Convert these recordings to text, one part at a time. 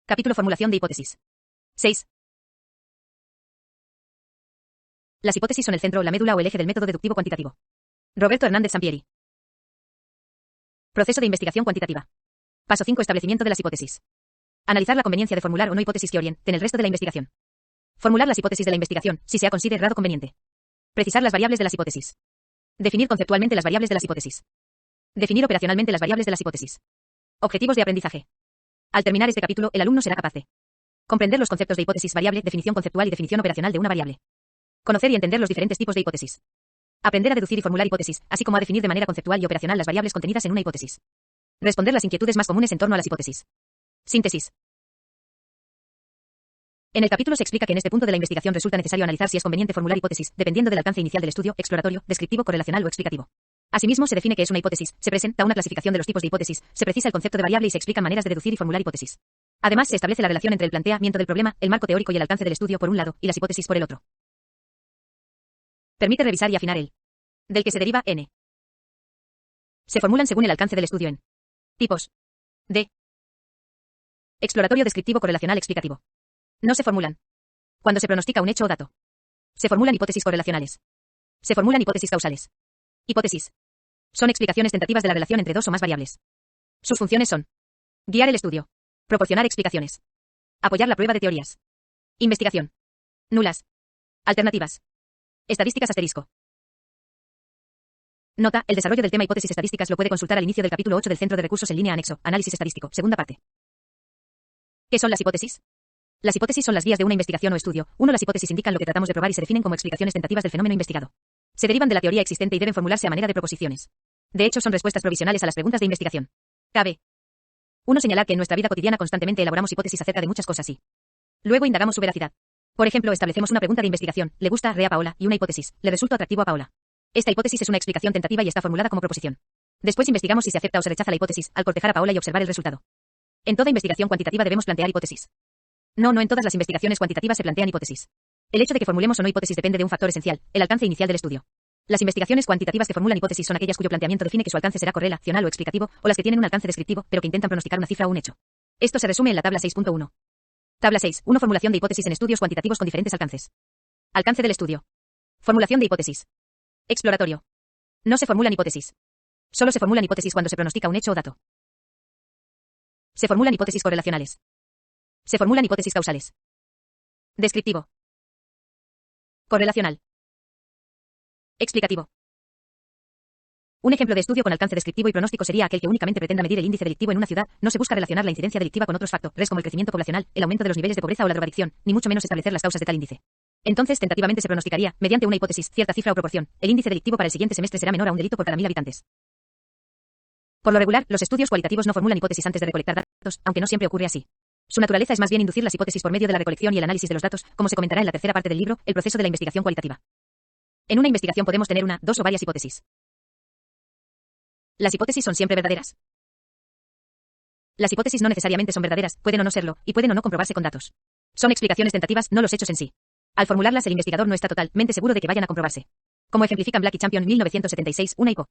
Capítulo Formulación de hipótesis. 6. Las hipótesis son el centro, la médula o el eje del método deductivo cuantitativo. Roberto Hernández Sampieri. Proceso de investigación cuantitativa. Paso 5. Establecimiento de las hipótesis. Analizar la conveniencia de formular o no hipótesis que orienten el resto de la investigación. Formular las hipótesis de la investigación, si se ha considerado conveniente. Precisar las variables de las hipótesis. Definir conceptualmente las variables de las hipótesis. Definir operacionalmente las variables de las hipótesis. Objetivos de aprendizaje. Al terminar este capítulo, el alumno será capaz de comprender los conceptos de hipótesis variable, definición conceptual y definición operacional de una variable. Conocer y entender los diferentes tipos de hipótesis. Aprender a deducir y formular hipótesis, así como a definir de manera conceptual y operacional las variables contenidas en una hipótesis. Responder las inquietudes más comunes en torno a las hipótesis. Síntesis. En el capítulo se explica que en este punto de la investigación resulta necesario analizar si es conveniente formular hipótesis, dependiendo del alcance inicial del estudio, exploratorio, descriptivo, correlacional o explicativo. Asimismo, se define qué es una hipótesis, se presenta una clasificación de los tipos de hipótesis, se precisa el concepto de variable y se explican maneras de deducir y formular hipótesis. Además, se establece la relación entre el planteamiento del problema, el marco teórico y el alcance del estudio por un lado, y las hipótesis por el otro. Permite revisar y afinar el del que se deriva n. Se formulan según el alcance del estudio en tipos de exploratorio, descriptivo, correlacional, explicativo. No se formulan cuando se pronostica un hecho o dato. Se formulan hipótesis correlacionales. Se formulan hipótesis causales. Hipótesis son explicaciones tentativas de la relación entre dos o más variables. Sus funciones son guiar el estudio, proporcionar explicaciones, apoyar la prueba de teorías, investigación, nulas, alternativas, estadísticas asterisco. Nota: el desarrollo del tema hipótesis estadísticas lo puede consultar al inicio del capítulo 8 del Centro de Recursos en Línea Anexo, Análisis Estadístico, segunda parte. ¿Qué son las hipótesis? Las hipótesis son las vías de una investigación o estudio. Las hipótesis indican lo que tratamos de probar y se definen como explicaciones tentativas del fenómeno investigado. Se derivan de la teoría existente y deben formularse a manera de proposiciones. De hecho, son respuestas provisionales a las preguntas de investigación. Cabe 1. Señalar que en nuestra vida cotidiana constantemente elaboramos hipótesis acerca de muchas cosas y luego indagamos su veracidad. Por ejemplo, establecemos una pregunta de investigación: ¿le gusta Rea a Paola? Y una hipótesis: ¿le resulta atractivo a Paola? Esta hipótesis es una explicación tentativa y está formulada como proposición. Después investigamos si se acepta o se rechaza la hipótesis, al cortejar a Paola y observar el resultado. En toda investigación cuantitativa debemos plantear hipótesis. No en todas las investigaciones cuantitativas se plantean hipótesis. El hecho de que formulemos o no hipótesis depende de un factor esencial: el alcance inicial del estudio. Las investigaciones cuantitativas que formulan hipótesis son aquellas cuyo planteamiento define que su alcance será correlacional o explicativo, o las que tienen un alcance descriptivo, pero que intentan pronosticar una cifra o un hecho. Esto se resume en la tabla 6.1. Tabla 6. 1. Formulación de hipótesis en estudios cuantitativos con diferentes alcances. Alcance del estudio. Formulación de hipótesis. Exploratorio. No se formulan hipótesis. Solo se formulan hipótesis cuando se pronostica un hecho o dato. Se formulan hipótesis correlacionales. Se formulan hipótesis causales. Descriptivo. Correlacional. Explicativo. Un ejemplo de estudio con alcance descriptivo y pronóstico sería aquel que únicamente pretenda medir el índice delictivo en una ciudad. No se busca relacionar la incidencia delictiva con otros factores como el crecimiento poblacional, el aumento de los niveles de pobreza o la drogadicción, ni mucho menos establecer las causas de tal índice. Entonces, tentativamente se pronosticaría, mediante una hipótesis, cierta cifra o proporción: el índice delictivo para el siguiente semestre será menor a un delito por cada 1000 habitantes. Por lo regular, los estudios cualitativos no formulan hipótesis antes de recolectar datos, aunque no siempre ocurre así. Su naturaleza es más bien inducir las hipótesis por medio de la recolección y el análisis de los datos, como se comentará en la tercera parte del libro, el proceso de la investigación cualitativa. En una investigación podemos tener una, dos o varias hipótesis. ¿Las hipótesis son siempre verdaderas? Las hipótesis no necesariamente son verdaderas, pueden o no serlo, y pueden o no comprobarse con datos. Son explicaciones tentativas, no los hechos en sí. Al formularlas, el investigador no está totalmente seguro de que vayan a comprobarse. Como ejemplifican Black y Champion 1976, una hipo.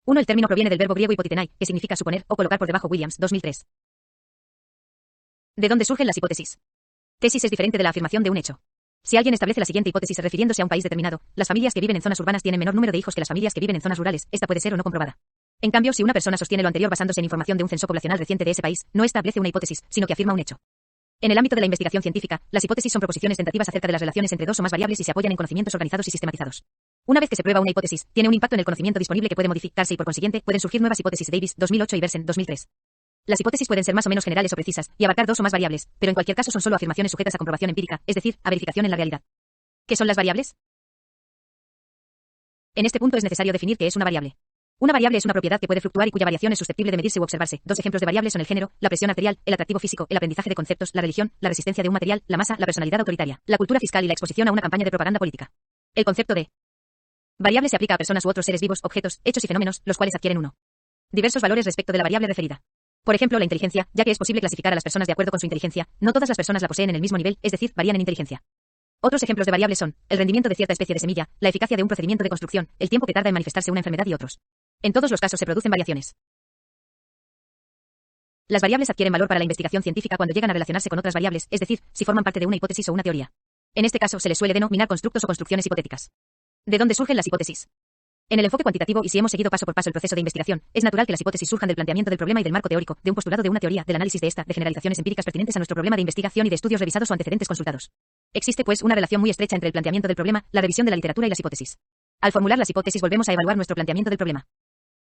1. El término proviene del verbo griego hipotitenai, que significa suponer o colocar por debajo. Williams, 2003. ¿De dónde surgen las hipótesis? Tesis es diferente de la afirmación de un hecho. Si alguien establece la siguiente hipótesis refiriéndose a un país determinado: las familias que viven en zonas urbanas tienen menor número de hijos que las familias que viven en zonas rurales, esta puede ser o no comprobada. En cambio, si una persona sostiene lo anterior basándose en información de un censo poblacional reciente de ese país, no establece una hipótesis, sino que afirma un hecho. En el ámbito de la investigación científica, las hipótesis son proposiciones tentativas acerca de las relaciones entre dos o más variables y se apoyan en conocimientos organizados y sistematizados. Una vez que se prueba una hipótesis, tiene un impacto en el conocimiento disponible que puede modificarse y por consiguiente, pueden surgir nuevas hipótesis. Davis, 2008 y Bersen, 2003. Las hipótesis pueden ser más o menos generales o precisas, y abarcar dos o más variables, pero en cualquier caso son solo afirmaciones sujetas a comprobación empírica, es decir, a verificación en la realidad. ¿Qué son las variables? En este punto es necesario definir qué es una variable. Una variable es una propiedad que puede fluctuar y cuya variación es susceptible de medirse u observarse. Dos ejemplos de variables son el género, la presión arterial, el atractivo físico, el aprendizaje de conceptos, la religión, la resistencia de un material, la masa, la personalidad autoritaria, la cultura fiscal y la exposición a una campaña de propaganda política. El concepto de variable se aplica a personas u otros seres vivos, objetos, hechos y fenómenos, los cuales adquieren diversos valores respecto de la variable referida. Por ejemplo, la inteligencia, ya que es posible clasificar a las personas de acuerdo con su inteligencia, no todas las personas la poseen en el mismo nivel, es decir, varían en inteligencia. Otros ejemplos de variables son el rendimiento de cierta especie de semilla, la eficacia de un procedimiento de construcción, el tiempo que tarda en manifestarse una enfermedad y otros. En todos los casos se producen variaciones. Las variables adquieren valor para la investigación científica cuando llegan a relacionarse con otras variables, es decir, si forman parte de una hipótesis o una teoría. En este caso se les suele denominar constructos o construcciones hipotéticas. ¿De dónde surgen las hipótesis? En el enfoque cuantitativo, y si hemos seguido paso por paso el proceso de investigación, es natural que las hipótesis surjan del planteamiento del problema y del marco teórico, de un postulado de una teoría, del análisis de esta, de generalizaciones empíricas pertinentes a nuestro problema de investigación y de estudios revisados o antecedentes consultados. Existe, pues, una relación muy estrecha entre el planteamiento del problema, la revisión de la literatura y las hipótesis. Al formular las hipótesis volvemos a evaluar nuestro planteamiento del problema.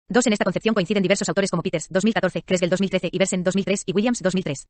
En esta concepción coinciden diversos autores como Peters, 2014, Kresgel 2013, Iversen 2003 y Williams 2003.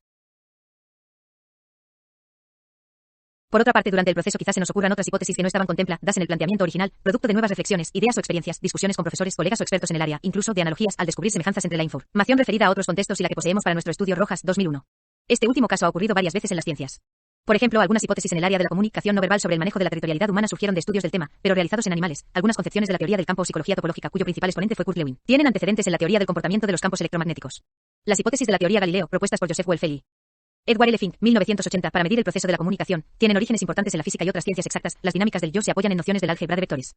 Por otra parte, durante el proceso quizás se nos ocurran otras hipótesis que no estaban contempladas en el planteamiento original, producto de nuevas reflexiones, ideas o experiencias, discusiones con profesores, colegas o expertos en el área, incluso de analogías al descubrir semejanzas entre la información referida a otros contextos y la que poseemos para nuestro estudio. Rojas, 2001. Este último caso ha ocurrido varias veces en las ciencias. Por ejemplo, algunas hipótesis en el área de la comunicación no verbal sobre el manejo de la territorialidad humana surgieron de estudios del tema, pero realizados en animales. Algunas concepciones de la teoría del campo o psicología topológica, cuyo principal exponente fue Kurt Lewin, tienen antecedentes en la teoría del comportamiento de los campos electromagnéticos. Las hipótesis de la teoría Galileo, propuestas por Joseph Welfel y Edward L. Fink, 1980, para medir el proceso de la comunicación, tienen orígenes importantes en la física y otras ciencias exactas. Las dinámicas del yo se apoyan en nociones del álgebra de vectores.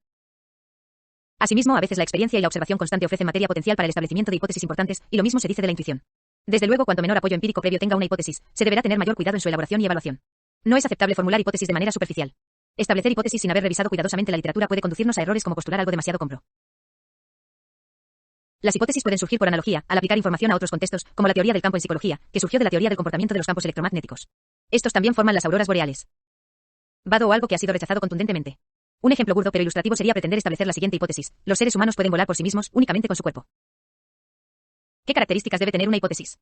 Asimismo, a veces la experiencia y la observación constante ofrecen materia potencial para el establecimiento de hipótesis importantes, y lo mismo se dice de la intuición. Desde luego, cuanto menor apoyo empírico previo tenga una hipótesis, se deberá tener mayor cuidado en su elaboración y evaluación. No es aceptable formular hipótesis de manera superficial. Establecer hipótesis sin haber revisado cuidadosamente la literatura puede conducirnos a errores como postular algo demasiado compro. Las hipótesis pueden surgir por analogía, al aplicar información a otros contextos, como la teoría del campo en psicología, que surgió de la teoría del comportamiento de los campos electromagnéticos. Estos también forman las auroras boreales. Vado o algo que ha sido rechazado contundentemente. Un ejemplo burdo pero ilustrativo sería pretender establecer la siguiente hipótesis: los seres humanos pueden volar por sí mismos, únicamente con su cuerpo. ¿Qué características debe tener una hipótesis?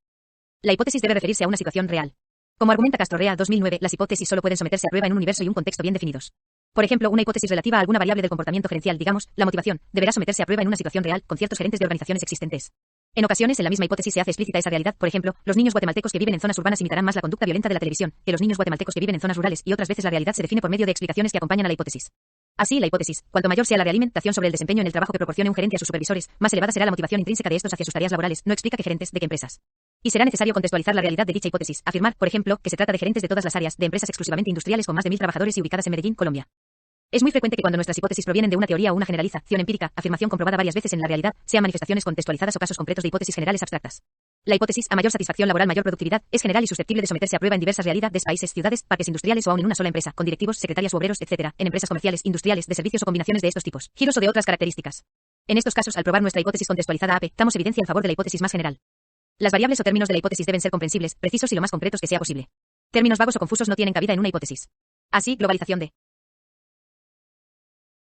La hipótesis debe referirse a una situación real. Como argumenta Castorrea, 2009, las hipótesis solo pueden someterse a prueba en un universo y un contexto bien definidos. Por ejemplo, una hipótesis relativa a alguna variable del comportamiento gerencial, digamos, la motivación, deberá someterse a prueba en una situación real, con ciertos gerentes de organizaciones existentes. En ocasiones, en la misma hipótesis se hace explícita esa realidad. Por ejemplo, los niños guatemaltecos que viven en zonas urbanas imitarán más la conducta violenta de la televisión que los niños guatemaltecos que viven en zonas rurales, y otras veces la realidad se define por medio de explicaciones que acompañan a la hipótesis. Así, la hipótesis, cuanto mayor sea la realimentación sobre el desempeño en el trabajo que proporcione un gerente a sus supervisores, más elevada será la motivación intrínseca de estos hacia sus tareas laborales. No explica qué gerentes, de qué empresas. Y será necesario contextualizar la realidad de dicha hipótesis, afirmar, por ejemplo, que se trata de gerentes de todas las áreas, de empresas exclusivamente industriales con más de 1000 trabajadores y ubicadas en Medellín, Colombia. Es muy frecuente que cuando nuestras hipótesis provienen de una teoría o una generalización empírica, afirmación comprobada varias veces en la realidad, sean manifestaciones contextualizadas o casos concretos de hipótesis generales abstractas. La hipótesis, a mayor satisfacción laboral, mayor productividad, es general y susceptible de someterse a prueba en diversas realidades, países, ciudades, parques industriales o aún en una sola empresa, con directivos, secretarias u obreros, etc., en empresas comerciales, industriales, de servicios o combinaciones de estos tipos, giros o de otras características. En estos casos, al probar nuestra hipótesis contextualizada AP, damos evidencia en favor de la hipótesis más general. Las variables o términos de la hipótesis deben ser comprensibles, precisos y lo más concretos que sea posible. Términos vagos o confusos no tienen cabida en una hipótesis. Así, globalización de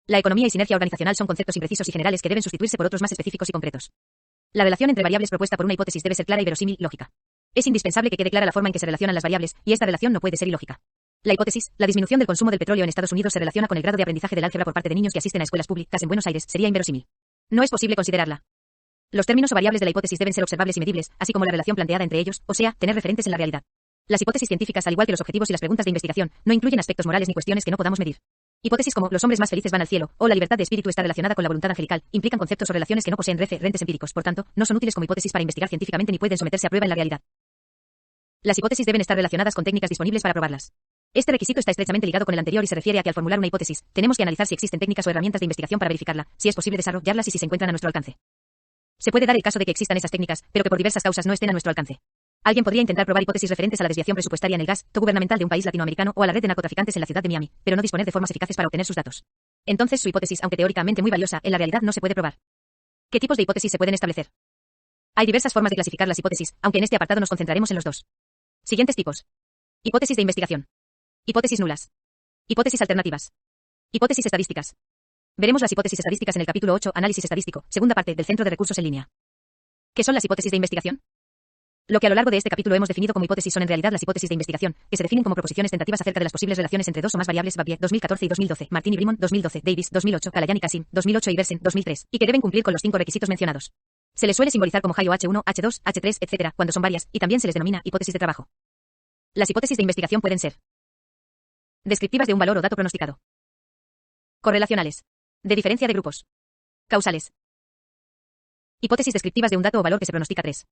la economía y sinergia organizacional son conceptos imprecisos y generales que deben sustituirse por otros más específicos y concretos. La relación entre variables propuesta por una hipótesis debe ser clara y verosímil, lógica. Es indispensable que quede clara la forma en que se relacionan las variables, y esta relación no puede ser ilógica. La hipótesis, la disminución del consumo del petróleo en Estados Unidos se relaciona con el grado de aprendizaje del álgebra por parte de niños que asisten a escuelas públicas en Buenos Aires, sería inverosímil. No es posible considerarla. Los términos o variables de la hipótesis deben ser observables y medibles, así como la relación planteada entre ellos, o sea, tener referentes en la realidad. Las hipótesis científicas, al igual que los objetivos y las preguntas de investigación, no incluyen aspectos morales ni cuestiones que no podamos medir. Hipótesis como los hombres más felices van al cielo, o la libertad de espíritu está relacionada con la voluntad angelical, implican conceptos o relaciones que no poseen referentes empíricos, por tanto, no son útiles como hipótesis para investigar científicamente ni pueden someterse a prueba en la realidad. Las hipótesis deben estar relacionadas con técnicas disponibles para probarlas. Este requisito está estrechamente ligado con el anterior y se refiere a que al formular una hipótesis, tenemos que analizar si existen técnicas o herramientas de investigación para verificarla, si es posible desarrollarlas y si se encuentran a nuestro alcance. Se puede dar el caso de que existan esas técnicas, pero que por diversas causas no estén a nuestro alcance. Alguien podría intentar probar hipótesis referentes a la desviación presupuestaria en el gasto gubernamental de un país latinoamericano o a la red de narcotraficantes en la ciudad de Miami, pero no disponer de formas eficaces para obtener sus datos. Entonces su hipótesis, aunque teóricamente muy valiosa, en la realidad no se puede probar. ¿Qué tipos de hipótesis se pueden establecer? Hay diversas formas de clasificar las hipótesis, aunque en este apartado nos concentraremos en los dos siguientes tipos. Hipótesis de investigación. Hipótesis nulas. Hipótesis alternativas. Hipótesis estadísticas. Veremos las hipótesis estadísticas en el capítulo 8, Análisis estadístico, segunda parte del Centro de Recursos en Línea. ¿Qué son las hipótesis de investigación? Lo que a lo largo de este capítulo hemos definido como hipótesis son en realidad las hipótesis de investigación, que se definen como proposiciones tentativas acerca de las posibles relaciones entre dos o más variables. Babier, 2014 y 2012, Martin y Brimon, 2012, Davis, 2008, Kalayan y Kasim, 2008 y Iversen, 2003, y que deben cumplir con los 5 requisitos mencionados. Se les suele simbolizar como H1, H2, H3, etc., cuando son varias, y también se les denomina hipótesis de trabajo. Las hipótesis de investigación pueden ser descriptivas de un valor o dato pronosticado, correlacionales, de diferencia de grupos, causales. Hipótesis descriptivas de un dato o valor que se pronostica 3.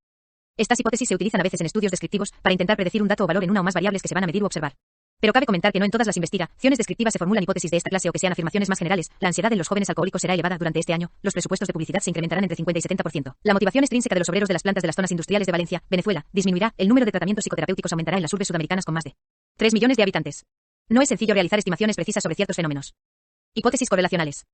Estas hipótesis se utilizan a veces en estudios descriptivos para intentar predecir un dato o valor en una o más variables que se van a medir u observar. Pero cabe comentar que no en todas las investigaciones descriptivas se formulan hipótesis de esta clase o que sean afirmaciones más generales. La ansiedad en los jóvenes alcohólicos será elevada durante este año, los presupuestos de publicidad se incrementarán entre 50 y 70%. La motivación extrínseca de los obreros de las plantas de las zonas industriales de Valencia, Venezuela, disminuirá. El número de tratamientos psicoterapéuticos aumentará en las urbes sudamericanas con más de 3 millones de habitantes. No es sencillo realizar estimaciones precisas sobre ciertos fenómenos. Hipótesis correlacionales.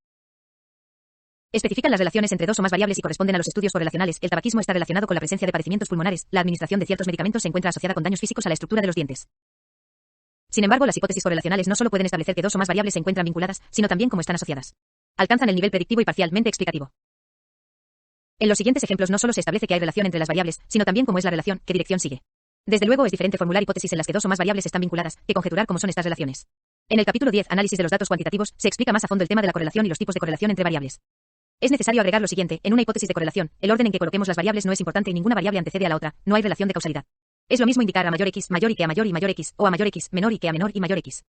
Especifican las relaciones entre dos o más variables y corresponden a los estudios correlacionales. El tabaquismo está relacionado con la presencia de padecimientos pulmonares. La administración de ciertos medicamentos se encuentra asociada con daños físicos a la estructura de los dientes. Sin embargo, las hipótesis correlacionales no solo pueden establecer que dos o más variables se encuentran vinculadas, sino también cómo están asociadas. Alcanzan el nivel predictivo y parcialmente explicativo. En los siguientes ejemplos no solo se establece que hay relación entre las variables, sino también cómo es la relación, qué dirección sigue. Desde luego es diferente formular hipótesis en las que dos o más variables están vinculadas, que conjeturar cómo son estas relaciones. En el capítulo 10, Análisis de los datos cuantitativos, se explica más a fondo el tema de la correlación y los tipos de correlación entre variables. Es necesario agregar lo siguiente: en una hipótesis de correlación, el orden en que coloquemos las variables no es importante y ninguna variable antecede a la otra, no hay relación de causalidad. Es lo mismo indicar a mayor X mayor y que a mayor y mayor X, o a mayor X menor y que a menor y mayor X.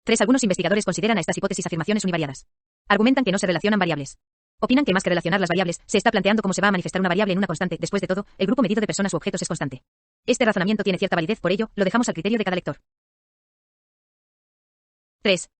3. Algunos investigadores consideran a estas hipótesis afirmaciones univariadas. Argumentan que no se relacionan variables. Opinan que más que relacionar las variables, se está planteando cómo se va a manifestar una variable en una constante. Después de todo, el grupo medido de personas u objetos es constante. Este razonamiento tiene cierta validez, por ello, lo dejamos al criterio de cada lector. 3.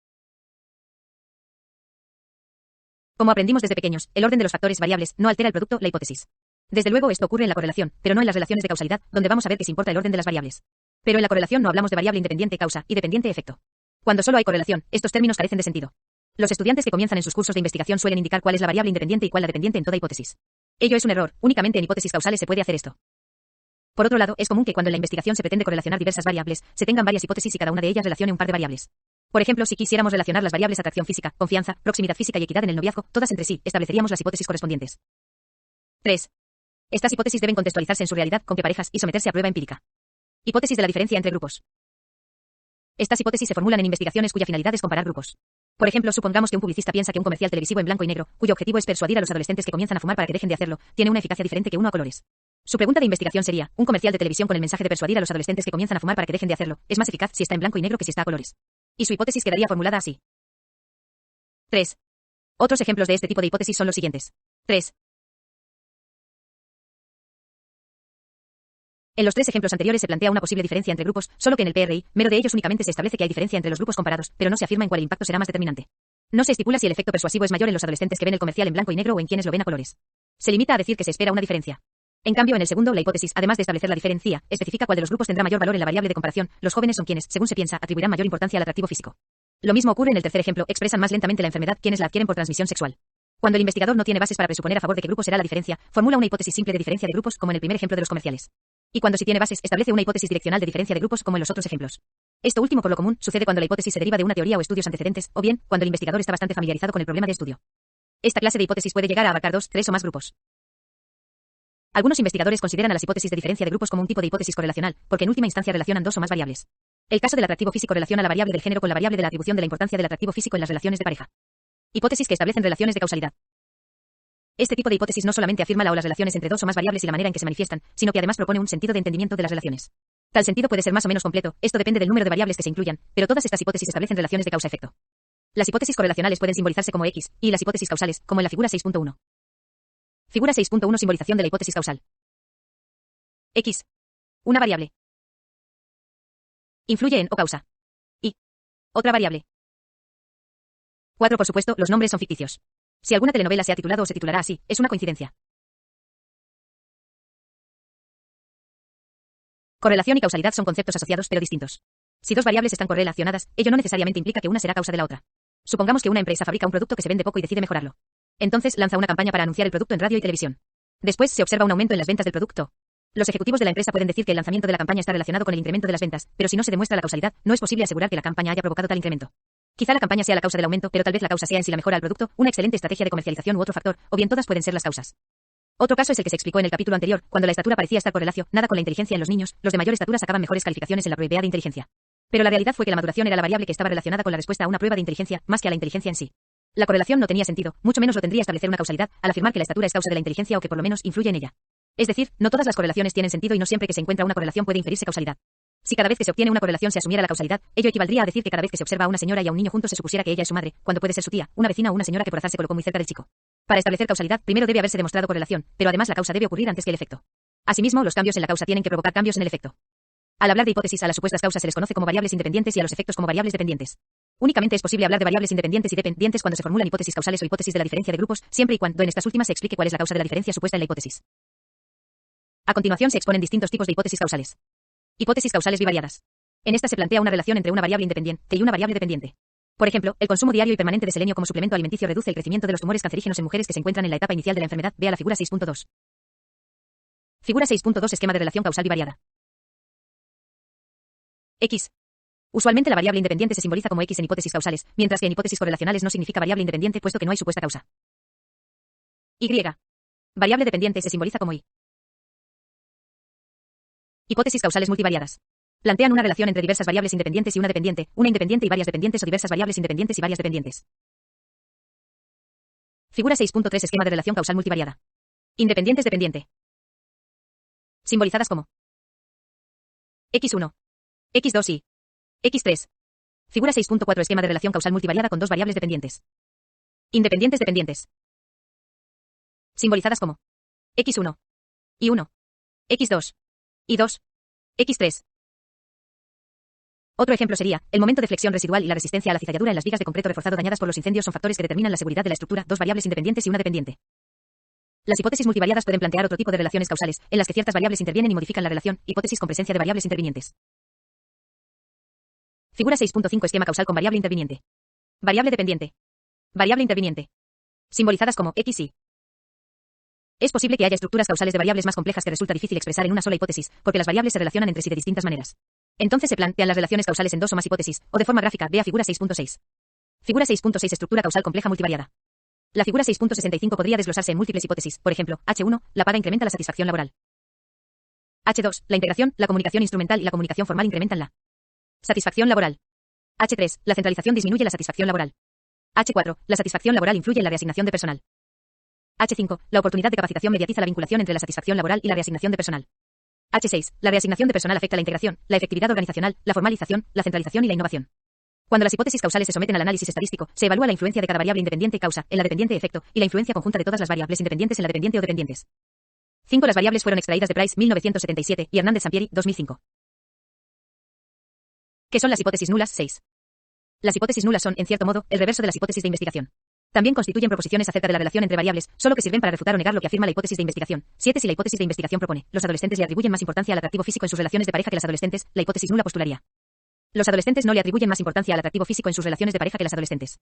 Como aprendimos desde pequeños, el orden de los factores variables no altera el producto, la hipótesis. Desde luego esto ocurre en la correlación, pero no en las relaciones de causalidad, donde vamos a ver que se importa el orden de las variables. Pero en la correlación no hablamos de variable independiente causa y dependiente efecto. Cuando solo hay correlación, estos términos carecen de sentido. Los estudiantes que comienzan en sus cursos de investigación suelen indicar cuál es la variable independiente y cuál la dependiente en toda hipótesis. Ello es un error, únicamente en hipótesis causales se puede hacer esto. Por otro lado, es común que cuando en la investigación se pretende correlacionar diversas variables, se tengan varias hipótesis y cada una de ellas relacione un par de variables. Por ejemplo, si quisiéramos relacionar las variables atracción física, confianza, proximidad física y equidad en el noviazgo, todas entre sí, estableceríamos las hipótesis correspondientes. 3. Estas hipótesis deben contextualizarse en su realidad, con qué parejas, y someterse a prueba empírica. Hipótesis de la diferencia entre grupos. Estas hipótesis se formulan en investigaciones cuya finalidad es comparar grupos. Por ejemplo, supongamos que un publicista piensa que un comercial televisivo en blanco y negro, cuyo objetivo es persuadir a los adolescentes que comienzan a fumar para que dejen de hacerlo, tiene una eficacia diferente que uno a colores. Su pregunta de investigación sería: ¿un comercial de televisión con el mensaje de persuadir a los adolescentes que comienzan a fumar para que dejen de hacerlo es más eficaz si está en blanco y negro que si está a colores? Y su hipótesis quedaría formulada así. 3. Otros ejemplos de este tipo de hipótesis son los siguientes. 3. En los 3 ejemplos anteriores se plantea una posible diferencia entre grupos, solo que en el PRI, mero de ellos únicamente se establece que hay diferencia entre los grupos comparados, pero no se afirma en cuál impacto será más determinante. No se estipula si el efecto persuasivo es mayor en los adolescentes que ven el comercial en blanco y negro o en quienes lo ven a colores. Se limita a decir que se espera una diferencia. En cambio, en el segundo, la hipótesis, además de establecer la diferencia, especifica cuál de los grupos tendrá mayor valor en la variable de comparación. Los jóvenes son quienes, según se piensa, atribuirán mayor importancia al atractivo físico. Lo mismo ocurre en el tercer ejemplo, expresan más lentamente la enfermedad quienes la adquieren por transmisión sexual. Cuando el investigador no tiene bases para presuponer a favor de qué grupo será la diferencia, formula una hipótesis simple de diferencia de grupos, como en el primer ejemplo de los comerciales. Y cuando sí tiene bases, establece una hipótesis direccional de diferencia de grupos, como en los otros ejemplos. Esto último, por lo común, sucede cuando la hipótesis se deriva de una teoría o estudios antecedentes, o bien, cuando el investigador está bastante familiarizado con el problema de estudio. Esta clase de hipótesis puede llegar a abarcar 2, 3 o más grupos. Algunos investigadores consideran a las hipótesis de diferencia de grupos como un tipo de hipótesis correlacional, porque en última instancia relacionan dos o más variables. El caso del atractivo físico relaciona la variable del género con la variable de la atribución de la importancia del atractivo físico en las relaciones de pareja. Hipótesis que establecen relaciones de causalidad. Este tipo de hipótesis no solamente afirma la o las relaciones entre dos o más variables y la manera en que se manifiestan, sino que además propone un sentido de entendimiento de las relaciones. Tal sentido puede ser más o menos completo, esto depende del número de variables que se incluyan, pero todas estas hipótesis establecen relaciones de causa-efecto. Las hipótesis correlacionales pueden simbolizarse como X, y las hipótesis causales, como en la figura 6.1. Figura 6.1 Simbolización de la hipótesis causal. X. Una variable. Influye en o causa. Y. Otra variable. 4. Por supuesto, los nombres son ficticios. Si alguna telenovela se ha titulado o se titulará así, es una coincidencia. Correlación y causalidad son conceptos asociados pero distintos. Si dos variables están correlacionadas, ello no necesariamente implica que una será causa de la otra. Supongamos que una empresa fabrica un producto que se vende poco y decide mejorarlo. Entonces lanza una campaña para anunciar el producto en radio y televisión. Después se observa un aumento en las ventas del producto. Los ejecutivos de la empresa pueden decir que el lanzamiento de la campaña está relacionado con el incremento de las ventas, pero si no se demuestra la causalidad, no es posible asegurar que la campaña haya provocado tal incremento. Quizá la campaña sea la causa del aumento, pero tal vez la causa sea en sí la mejora al producto, una excelente estrategia de comercialización u otro factor, o bien todas pueden ser las causas. Otro caso es el que se explicó en el capítulo anterior, cuando la estatura parecía estar correlacionada con la inteligencia en los niños, los de mayor estatura sacaban mejores calificaciones en la prueba de inteligencia. Pero la realidad fue que la maduración era la variable que estaba relacionada con la respuesta a una prueba de inteligencia, más que a la inteligencia en sí. La correlación no tenía sentido, mucho menos lo tendría establecer una causalidad, al afirmar que la estatura es causa de la inteligencia o que por lo menos influye en ella. Es decir, no todas las correlaciones tienen sentido y no siempre que se encuentra una correlación puede inferirse causalidad. Si cada vez que se obtiene una correlación se asumiera la causalidad, ello equivaldría a decir que cada vez que se observa a una señora y a un niño juntos se supusiera que ella es su madre, cuando puede ser su tía, una vecina o una señora que por azar se colocó muy cerca del chico. Para establecer causalidad, primero debe haberse demostrado correlación, pero además la causa debe ocurrir antes que el efecto. Asimismo, los cambios en la causa tienen que provocar cambios en el efecto. Al hablar de hipótesis, a las supuestas causas se les conoce como variables independientes y a los efectos como variables dependientes. Únicamente es posible hablar de variables independientes y dependientes cuando se formulan hipótesis causales o hipótesis de la diferencia de grupos, siempre y cuando en estas últimas se explique cuál es la causa de la diferencia supuesta en la hipótesis. A continuación se exponen distintos tipos de hipótesis causales. Hipótesis causales bivariadas. En esta se plantea una relación entre una variable independiente y una variable dependiente. Por ejemplo, el consumo diario y permanente de selenio como suplemento alimenticio reduce el crecimiento de los tumores cancerígenos en mujeres que se encuentran en la etapa inicial de la enfermedad. Vea la figura 6.2. Figura 6.2. Esquema de relación causal bivariada. X. Usualmente la variable independiente se simboliza como X en hipótesis causales, mientras que en hipótesis correlacionales no significa variable independiente puesto que no hay supuesta causa. Y. Variable dependiente se simboliza como Y. Hipótesis causales multivariadas. Plantean una relación entre diversas variables independientes y una dependiente, una independiente y varias dependientes o diversas variables independientes y varias dependientes. Figura 6.3. Esquema de relación causal multivariada. Independientes dependiente. Simbolizadas como X1, X2 y X3. Figura 6.4. Esquema de relación causal multivariada con dos variables dependientes. Independientes dependientes. Simbolizadas como X1, Y1, X2, Y2, X3. Otro ejemplo sería, el momento de flexión residual y la resistencia a la cizalladura en las vigas de concreto reforzado dañadas por los incendios son factores que determinan la seguridad de la estructura, dos variables independientes y una dependiente. Las hipótesis multivariadas pueden plantear otro tipo de relaciones causales, en las que ciertas variables intervienen y modifican la relación, hipótesis con presencia de variables intervinientes. Figura 6.5. Esquema causal con variable interviniente. Variable dependiente. Variable interviniente. Simbolizadas como X y. Es posible que haya estructuras causales de variables más complejas que resulta difícil expresar en una sola hipótesis, porque las variables se relacionan entre sí de distintas maneras. Entonces se plantean las relaciones causales en dos o más hipótesis, o de forma gráfica. Vea figura 6.6. Figura 6.6. Estructura causal compleja multivariada. La figura 6.65 podría desglosarse en múltiples hipótesis, por ejemplo, H1, la paga incrementa la satisfacción laboral. H2, la integración, la comunicación instrumental y la comunicación formal incrementan la satisfacción laboral. H3, la centralización disminuye la satisfacción laboral. H4, la satisfacción laboral influye en la reasignación de personal. H5, la oportunidad de capacitación mediatiza la vinculación entre la satisfacción laboral y la reasignación de personal. H6, la reasignación de personal afecta la integración, la efectividad organizacional, la formalización, la centralización y la innovación. Cuando las hipótesis causales se someten al análisis estadístico, se evalúa la influencia de cada variable independiente causa, en la dependiente efecto, y la influencia conjunta de todas las variables independientes en la dependiente o dependientes. 5. Las variables fueron extraídas de Price, 1977, y Hernández Sampieri, 2005. ¿Qué son las hipótesis nulas? 6. Las hipótesis nulas son, en cierto modo, el reverso de las hipótesis de investigación. También constituyen proposiciones acerca de la relación entre variables, solo que sirven para refutar o negar lo que afirma la hipótesis de investigación. 7. Si la hipótesis de investigación propone, los adolescentes le atribuyen más importancia al atractivo físico en sus relaciones de pareja que las adolescentes, la hipótesis nula postularía. Los adolescentes no le atribuyen más importancia al atractivo físico en sus relaciones de pareja que las adolescentes.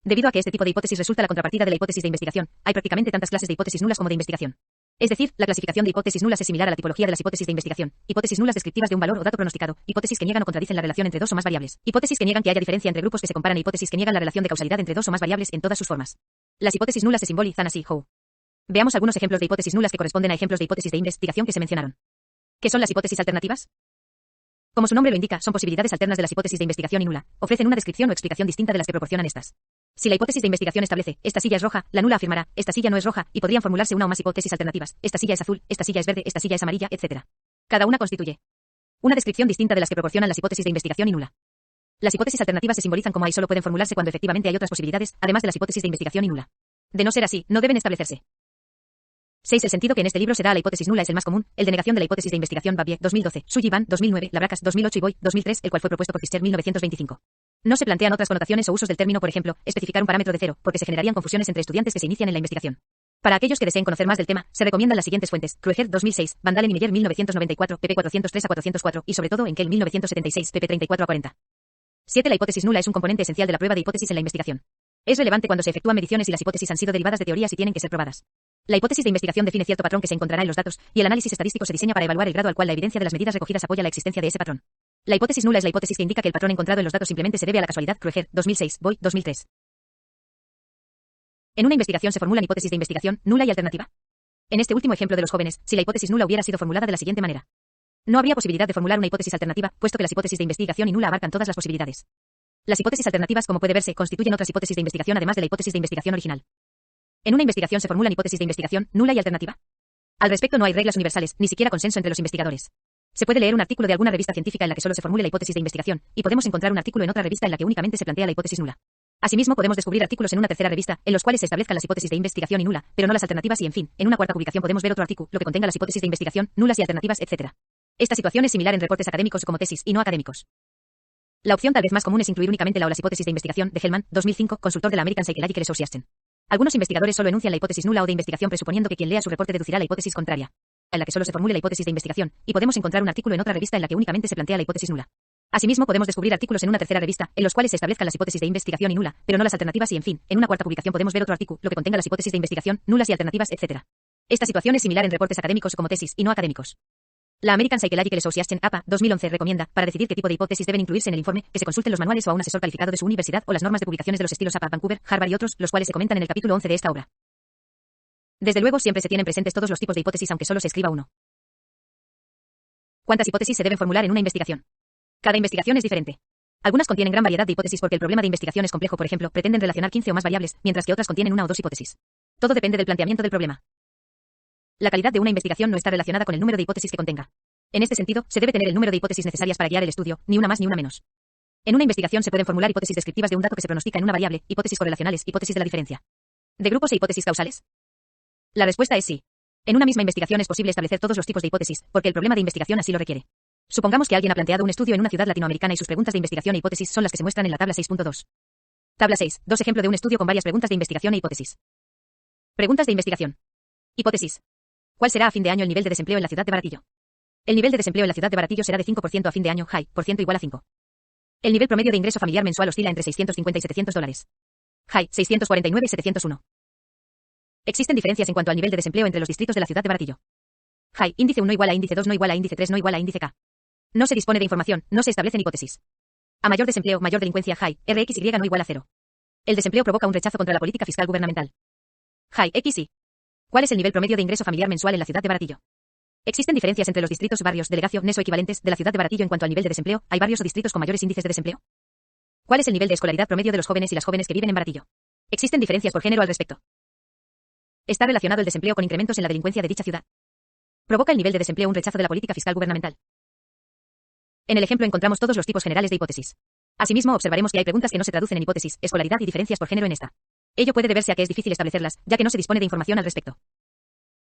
Debido a que este tipo de hipótesis resulta la contrapartida de la hipótesis de investigación, hay prácticamente tantas clases de hipótesis nulas como de investigación. Es decir, la clasificación de hipótesis nulas es similar a la tipología de las hipótesis de investigación. Hipótesis nulas descriptivas de un valor o dato pronosticado, hipótesis que niegan o contradicen la relación entre dos o más variables, hipótesis que niegan que haya diferencia entre grupos que se comparan e hipótesis que niegan la relación de causalidad entre dos o más variables en todas sus formas. Las hipótesis nulas se simbolizan así, Howe. Veamos algunos ejemplos de hipótesis nulas que corresponden a ejemplos de hipótesis de investigación que se mencionaron. ¿Qué son las hipótesis alternativas? Como su nombre lo indica, son posibilidades alternas de las hipótesis de investigación y nula. Ofrecen una descripción o explicación distinta de las que proporcionan estas. Si la hipótesis de investigación establece, esta silla es roja, la nula afirmará, esta silla no es roja, y podrían formularse una o más hipótesis alternativas, esta silla es azul, esta silla es verde, esta silla es amarilla, etc. Cada una constituye una descripción distinta de las que proporcionan las hipótesis de investigación y nula. Las hipótesis alternativas se simbolizan como hay solo pueden formularse cuando efectivamente hay otras posibilidades, además de las hipótesis de investigación y nula. De no ser así, no deben establecerse. 6. El sentido que en este libro se da a la hipótesis nula es el más común, el de negación de la hipótesis de investigación Babier, 2012, Sullivan, 2009, Labracas, 2008 y Boy, 2003, el cual fue propuesto por Fischer, 1925. No se plantean otras connotaciones o usos del término, por ejemplo, especificar un parámetro de cero, porque se generarían confusiones entre estudiantes que se inician en la investigación. Para aquellos que deseen conocer más del tema, se recomiendan las siguientes fuentes: Krueger, 2006, Van Dalen y Miller, 1994, pp 403 a 404, y sobre todo Enkel, 1976, pp 34 a 40. 7. La hipótesis nula es un componente esencial de la prueba de hipótesis en la investigación. Es relevante cuando se efectúan mediciones y las hipótesis han sido derivadas de teorías y tienen que ser probadas. La hipótesis de investigación define cierto patrón que se encontrará en los datos, y el análisis estadístico se diseña para evaluar el grado al cual la evidencia de las medidas recogidas apoya la existencia de ese patrón. La hipótesis nula es la hipótesis que indica que el patrón encontrado en los datos simplemente se debe a la casualidad. Krueger, 2006, Boy, 2003. En una investigación se formulan hipótesis de investigación nula y alternativa. En este último ejemplo de los jóvenes, si la hipótesis nula hubiera sido formulada de la siguiente manera: no habría posibilidad de formular una hipótesis alternativa, puesto que las hipótesis de investigación y nula abarcan todas las posibilidades. Las hipótesis alternativas, como puede verse, constituyen otras hipótesis de investigación además de la hipótesis de investigación original. En una investigación se formulan hipótesis de investigación nula y alternativa. Al respecto no hay reglas universales, ni siquiera consenso entre los investigadores. Se puede leer un artículo de alguna revista científica en la que solo se formule la hipótesis de investigación, y podemos encontrar un artículo en otra revista en la que únicamente se plantea la hipótesis nula. Asimismo, podemos descubrir artículos en una tercera revista, en los cuales se establezcan las hipótesis de investigación y nula, pero no las alternativas, y en fin, en una cuarta publicación podemos ver otro artículo que contenga las hipótesis de investigación, nulas y alternativas, etc. Esta situación es similar en reportes académicos como tesis y no académicos. La opción tal vez más común es incluir únicamente la o las hipótesis de investigación de Hellman, 2005, consultor de la American Psychological Association. Algunos investigadores solo enuncian la hipótesis nula o de investigación presuponiendo que quien lea su reporte deducirá la hipótesis contraria, en la que solo se formule la hipótesis de investigación, y podemos encontrar un artículo en otra revista en la que únicamente se plantea la hipótesis nula. Asimismo, podemos descubrir artículos en una tercera revista, en los cuales se establezcan las hipótesis de investigación y nula, pero no las alternativas y, en fin, en una cuarta publicación podemos ver otro artículo, lo que contenga las hipótesis de investigación, nulas y alternativas, etc. Esta situación es similar en reportes académicos como tesis y no académicos. La American Psychological Association, APA, 2011, recomienda, para decidir qué tipo de hipótesis deben incluirse en el informe, que se consulten los manuales o a un asesor calificado de su universidad o las normas de publicaciones de los estilos APA, Vancouver, Harvard y otros, los cuales se comentan en el capítulo 11 de esta obra. Desde luego, siempre se tienen presentes todos los tipos de hipótesis aunque solo se escriba uno. ¿Cuántas hipótesis se deben formular en una investigación? Cada investigación es diferente. Algunas contienen gran variedad de hipótesis porque el problema de investigación es complejo, por ejemplo, pretenden relacionar 15 o más variables, mientras que otras contienen una o dos hipótesis. Todo depende del planteamiento del problema. La calidad de una investigación no está relacionada con el número de hipótesis que contenga. En este sentido, se debe tener el número de hipótesis necesarias para guiar el estudio, ni una más ni una menos. En una investigación se pueden formular hipótesis descriptivas de un dato que se pronostica en una variable, hipótesis correlacionales, hipótesis de la diferencia. ¿De grupos e hipótesis causales? La respuesta es sí. En una misma investigación es posible establecer todos los tipos de hipótesis, porque el problema de investigación así lo requiere. Supongamos que alguien ha planteado un estudio en una ciudad latinoamericana y sus preguntas de investigación e hipótesis son las que se muestran en la tabla 6.2. Tabla 6. Dos ejemplos de un estudio con varias preguntas de investigación e hipótesis. Preguntas de investigación. Hipótesis. ¿Cuál será a fin de año el nivel de desempleo en la ciudad de Baratillo? El nivel de desempleo en la ciudad de Baratillo será de 5% a fin de año, high, por ciento igual a 5. El nivel promedio de ingreso familiar mensual oscila entre $650 y $700. High, 649 y 701. Existen diferencias en cuanto al nivel de desempleo entre los distritos de la ciudad de Baratillo. High, índice 1 no igual a índice 2 no igual a índice 3 no igual a índice K. No se dispone de información, no se establecen hipótesis. A mayor desempleo, mayor delincuencia, high, RXY no igual a 0. El desempleo provoca un rechazo contra la política fiscal gubernamental. High, XY. ¿Cuál es el nivel promedio de ingreso familiar mensual en la ciudad de Baratillo? Existen diferencias entre los distritos, barrios, delegación, neso equivalentes de la ciudad de Baratillo en cuanto al nivel de desempleo. ¿Hay barrios o distritos con mayores índices de desempleo? ¿Cuál es el nivel de escolaridad promedio de los jóvenes y las jóvenes que viven en Baratillo? Existen diferencias por género al respecto. ¿Está relacionado el desempleo con incrementos en la delincuencia de dicha ciudad? ¿Provoca el nivel de desempleo un rechazo de la política fiscal gubernamental? En el ejemplo encontramos todos los tipos generales de hipótesis. Asimismo, observaremos que hay preguntas que no se traducen en hipótesis, escolaridad y diferencias por género en esta. Ello puede deberse a que es difícil establecerlas, ya que no se dispone de información al respecto.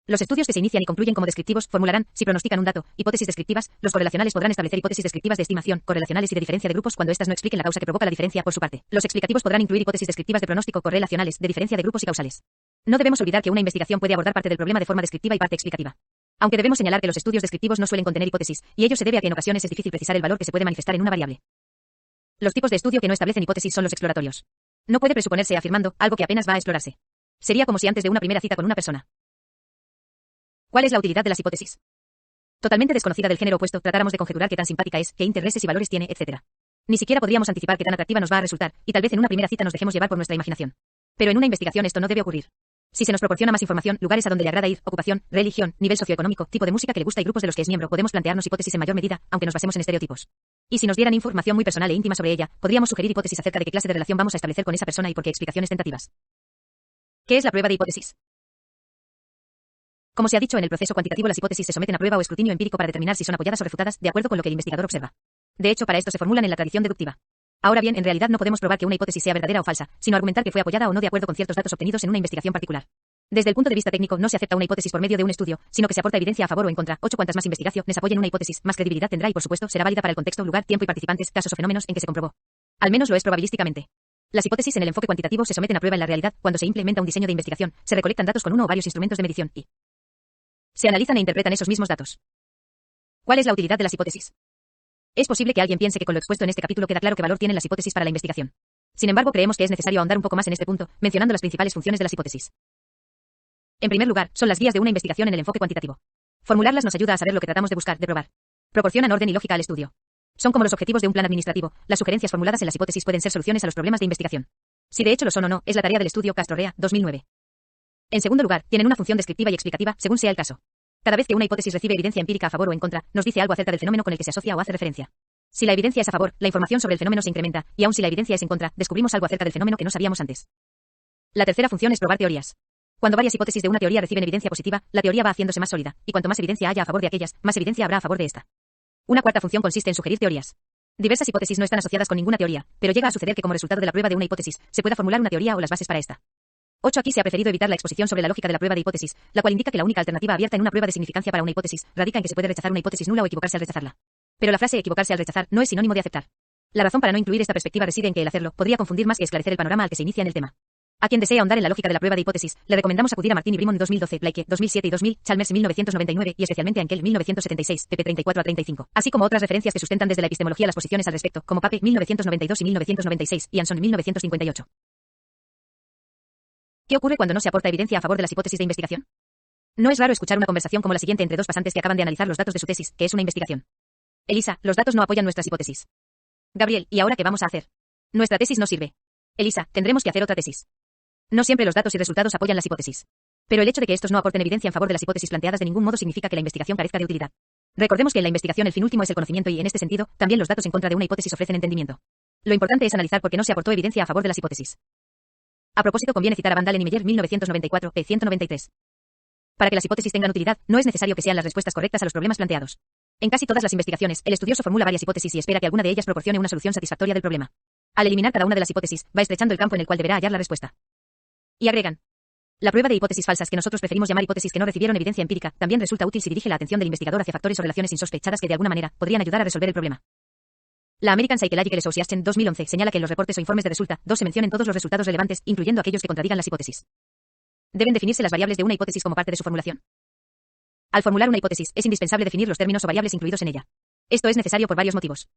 Los estudios que se inician y concluyen como descriptivos formularán, si pronostican un dato, hipótesis descriptivas. Los correlacionales podrán establecer hipótesis descriptivas de estimación, correlacionales y de diferencia de grupos cuando éstas no expliquen la causa que provoca la diferencia por su parte. Los explicativos podrán incluir hipótesis descriptivas de pronóstico, correlacionales, de diferencia de grupos y causales. No debemos olvidar que una investigación puede abordar parte del problema de forma descriptiva y parte explicativa. Aunque debemos señalar que los estudios descriptivos no suelen contener hipótesis, y ello se debe a que en ocasiones es difícil precisar el valor que se puede manifestar en una variable. Los tipos de estudio que no establecen hipótesis son los exploratorios. No puede presuponerse afirmando algo que apenas va a explorarse. Sería como si antes de una primera cita con una persona. ¿Cuál es la utilidad de las hipótesis? Totalmente desconocida del género opuesto, tratáramos de conjeturar qué tan simpática es, qué intereses y valores tiene, etc. Ni siquiera podríamos anticipar qué tan atractiva nos va a resultar, y tal vez en una primera cita nos dejemos llevar por nuestra imaginación. Pero en una investigación esto no debe ocurrir. Si se nos proporciona más información, lugares a donde le agrada ir, ocupación, religión, nivel socioeconómico, tipo de música que le gusta y grupos de los que es miembro, podemos plantearnos hipótesis en mayor medida, aunque nos basemos en estereotipos. Y si nos dieran información muy personal e íntima sobre ella, podríamos sugerir hipótesis acerca de qué clase de relación vamos a establecer con esa persona y por qué explicaciones tentativas. ¿Qué es la prueba de hipótesis? Como se ha dicho en el proceso cuantitativo, las hipótesis se someten a prueba o escrutinio empírico para determinar si son apoyadas o refutadas, de acuerdo con lo que el investigador observa. De hecho, para esto se formulan en la tradición deductiva. Ahora bien, en realidad no podemos probar que una hipótesis sea verdadera o falsa, sino argumentar que fue apoyada o no de acuerdo con ciertos datos obtenidos en una investigación particular. Desde el punto de vista técnico, no se acepta una hipótesis por medio de un estudio, sino que se aporta evidencia a favor o en contra. 8. Cuantas más investigaciones apoyen una hipótesis, más credibilidad tendrá y por supuesto será válida para el contexto, lugar, tiempo y participantes, casos o fenómenos en que se comprobó. Al menos lo es probabilísticamente. Las hipótesis en el enfoque cuantitativo se someten a prueba en la realidad cuando se implementa un diseño de investigación, se recolectan datos con uno o varios instrumentos de medición y se analizan e interpretan esos mismos datos. ¿Cuál es la utilidad de las hipótesis? Es posible que alguien piense que con lo expuesto en este capítulo queda claro qué valor tienen las hipótesis para la investigación. Sin embargo, creemos que es necesario ahondar un poco más en este punto, mencionando las principales funciones de las hipótesis. En primer lugar, son las guías de una investigación en el enfoque cuantitativo. Formularlas nos ayuda a saber lo que tratamos de buscar, de probar. Proporcionan orden y lógica al estudio. Son como los objetivos de un plan administrativo. Las sugerencias formuladas en las hipótesis pueden ser soluciones a los problemas de investigación. Si de hecho lo son o no, es la tarea del estudio Castorrea, 2009. En segundo lugar, tienen una función descriptiva y explicativa, según sea el caso. Cada vez que una hipótesis recibe evidencia empírica a favor o en contra, nos dice algo acerca del fenómeno con el que se asocia o hace referencia. Si la evidencia es a favor, la información sobre el fenómeno se incrementa, y aun si la evidencia es en contra, descubrimos algo acerca del fenómeno que no sabíamos antes. La tercera función es probar teorías. Cuando varias hipótesis de una teoría reciben evidencia positiva, la teoría va haciéndose más sólida, y cuanto más evidencia haya a favor de aquellas, más evidencia habrá a favor de esta. Una cuarta función consiste en sugerir teorías. Diversas hipótesis no están asociadas con ninguna teoría, pero llega a suceder que como resultado de la prueba de una hipótesis, se pueda formular una teoría o las bases para esta. 8. Aquí se ha preferido evitar la exposición sobre la lógica de la prueba de hipótesis, la cual indica que la única alternativa abierta en una prueba de significancia para una hipótesis radica en que se puede rechazar una hipótesis nula o equivocarse al rechazarla. Pero la frase equivocarse al rechazar no es sinónimo de aceptar. La razón para no incluir esta perspectiva reside en que el hacerlo podría confundir más que esclarecer el panorama al que se inicia en el tema. A quien desee ahondar en la lógica de la prueba de hipótesis, le recomendamos acudir a Martin y Brimon 2012, Blake 2007 y 2000, Chalmers 1999 y especialmente a Enkel 1976, pp 34 a 35, así como otras referencias que sustentan desde la epistemología las posiciones al respecto, como Pape 1992 y 1996 y Anson 1958. ¿Qué ocurre cuando no se aporta evidencia a favor de las hipótesis de investigación? No es raro escuchar una conversación como la siguiente entre dos pasantes que acaban de analizar los datos de su tesis, que es una investigación. Elisa, los datos no apoyan nuestras hipótesis. Gabriel, ¿y ahora qué vamos a hacer? Nuestra tesis no sirve. Elisa, tendremos que hacer otra tesis. No siempre los datos y resultados apoyan las hipótesis. Pero el hecho de que estos no aporten evidencia en favor de las hipótesis planteadas de ningún modo significa que la investigación carezca de utilidad. Recordemos que en la investigación el fin último es el conocimiento y, en este sentido, también los datos en contra de una hipótesis ofrecen entendimiento. Lo importante es analizar por qué no se aportó evidencia a favor de las hipótesis. A propósito, conviene citar a Van Dalen y Meyer 1994, p. 193. Para que las hipótesis tengan utilidad, no es necesario que sean las respuestas correctas a los problemas planteados. En casi todas las investigaciones, el estudioso formula varias hipótesis y espera que alguna de ellas proporcione una solución satisfactoria del problema. Al eliminar cada una de las hipótesis, va estrechando el campo en el cual deberá hallar la respuesta. Y agregan: la prueba de hipótesis falsas, que nosotros preferimos llamar hipótesis que no recibieron evidencia empírica, también resulta útil si dirige la atención del investigador hacia factores o relaciones insospechadas que de alguna manera podrían ayudar a resolver el problema. La American Psychological Association 2011 señala que en los reportes o informes de resulta, se mencionen todos los resultados relevantes, incluyendo aquellos que contradigan las hipótesis. ¿Deben definirse las variables de una hipótesis como parte de su formulación? Al formular una hipótesis, es indispensable definir los términos o variables incluidos en ella. Esto es necesario por varios motivos.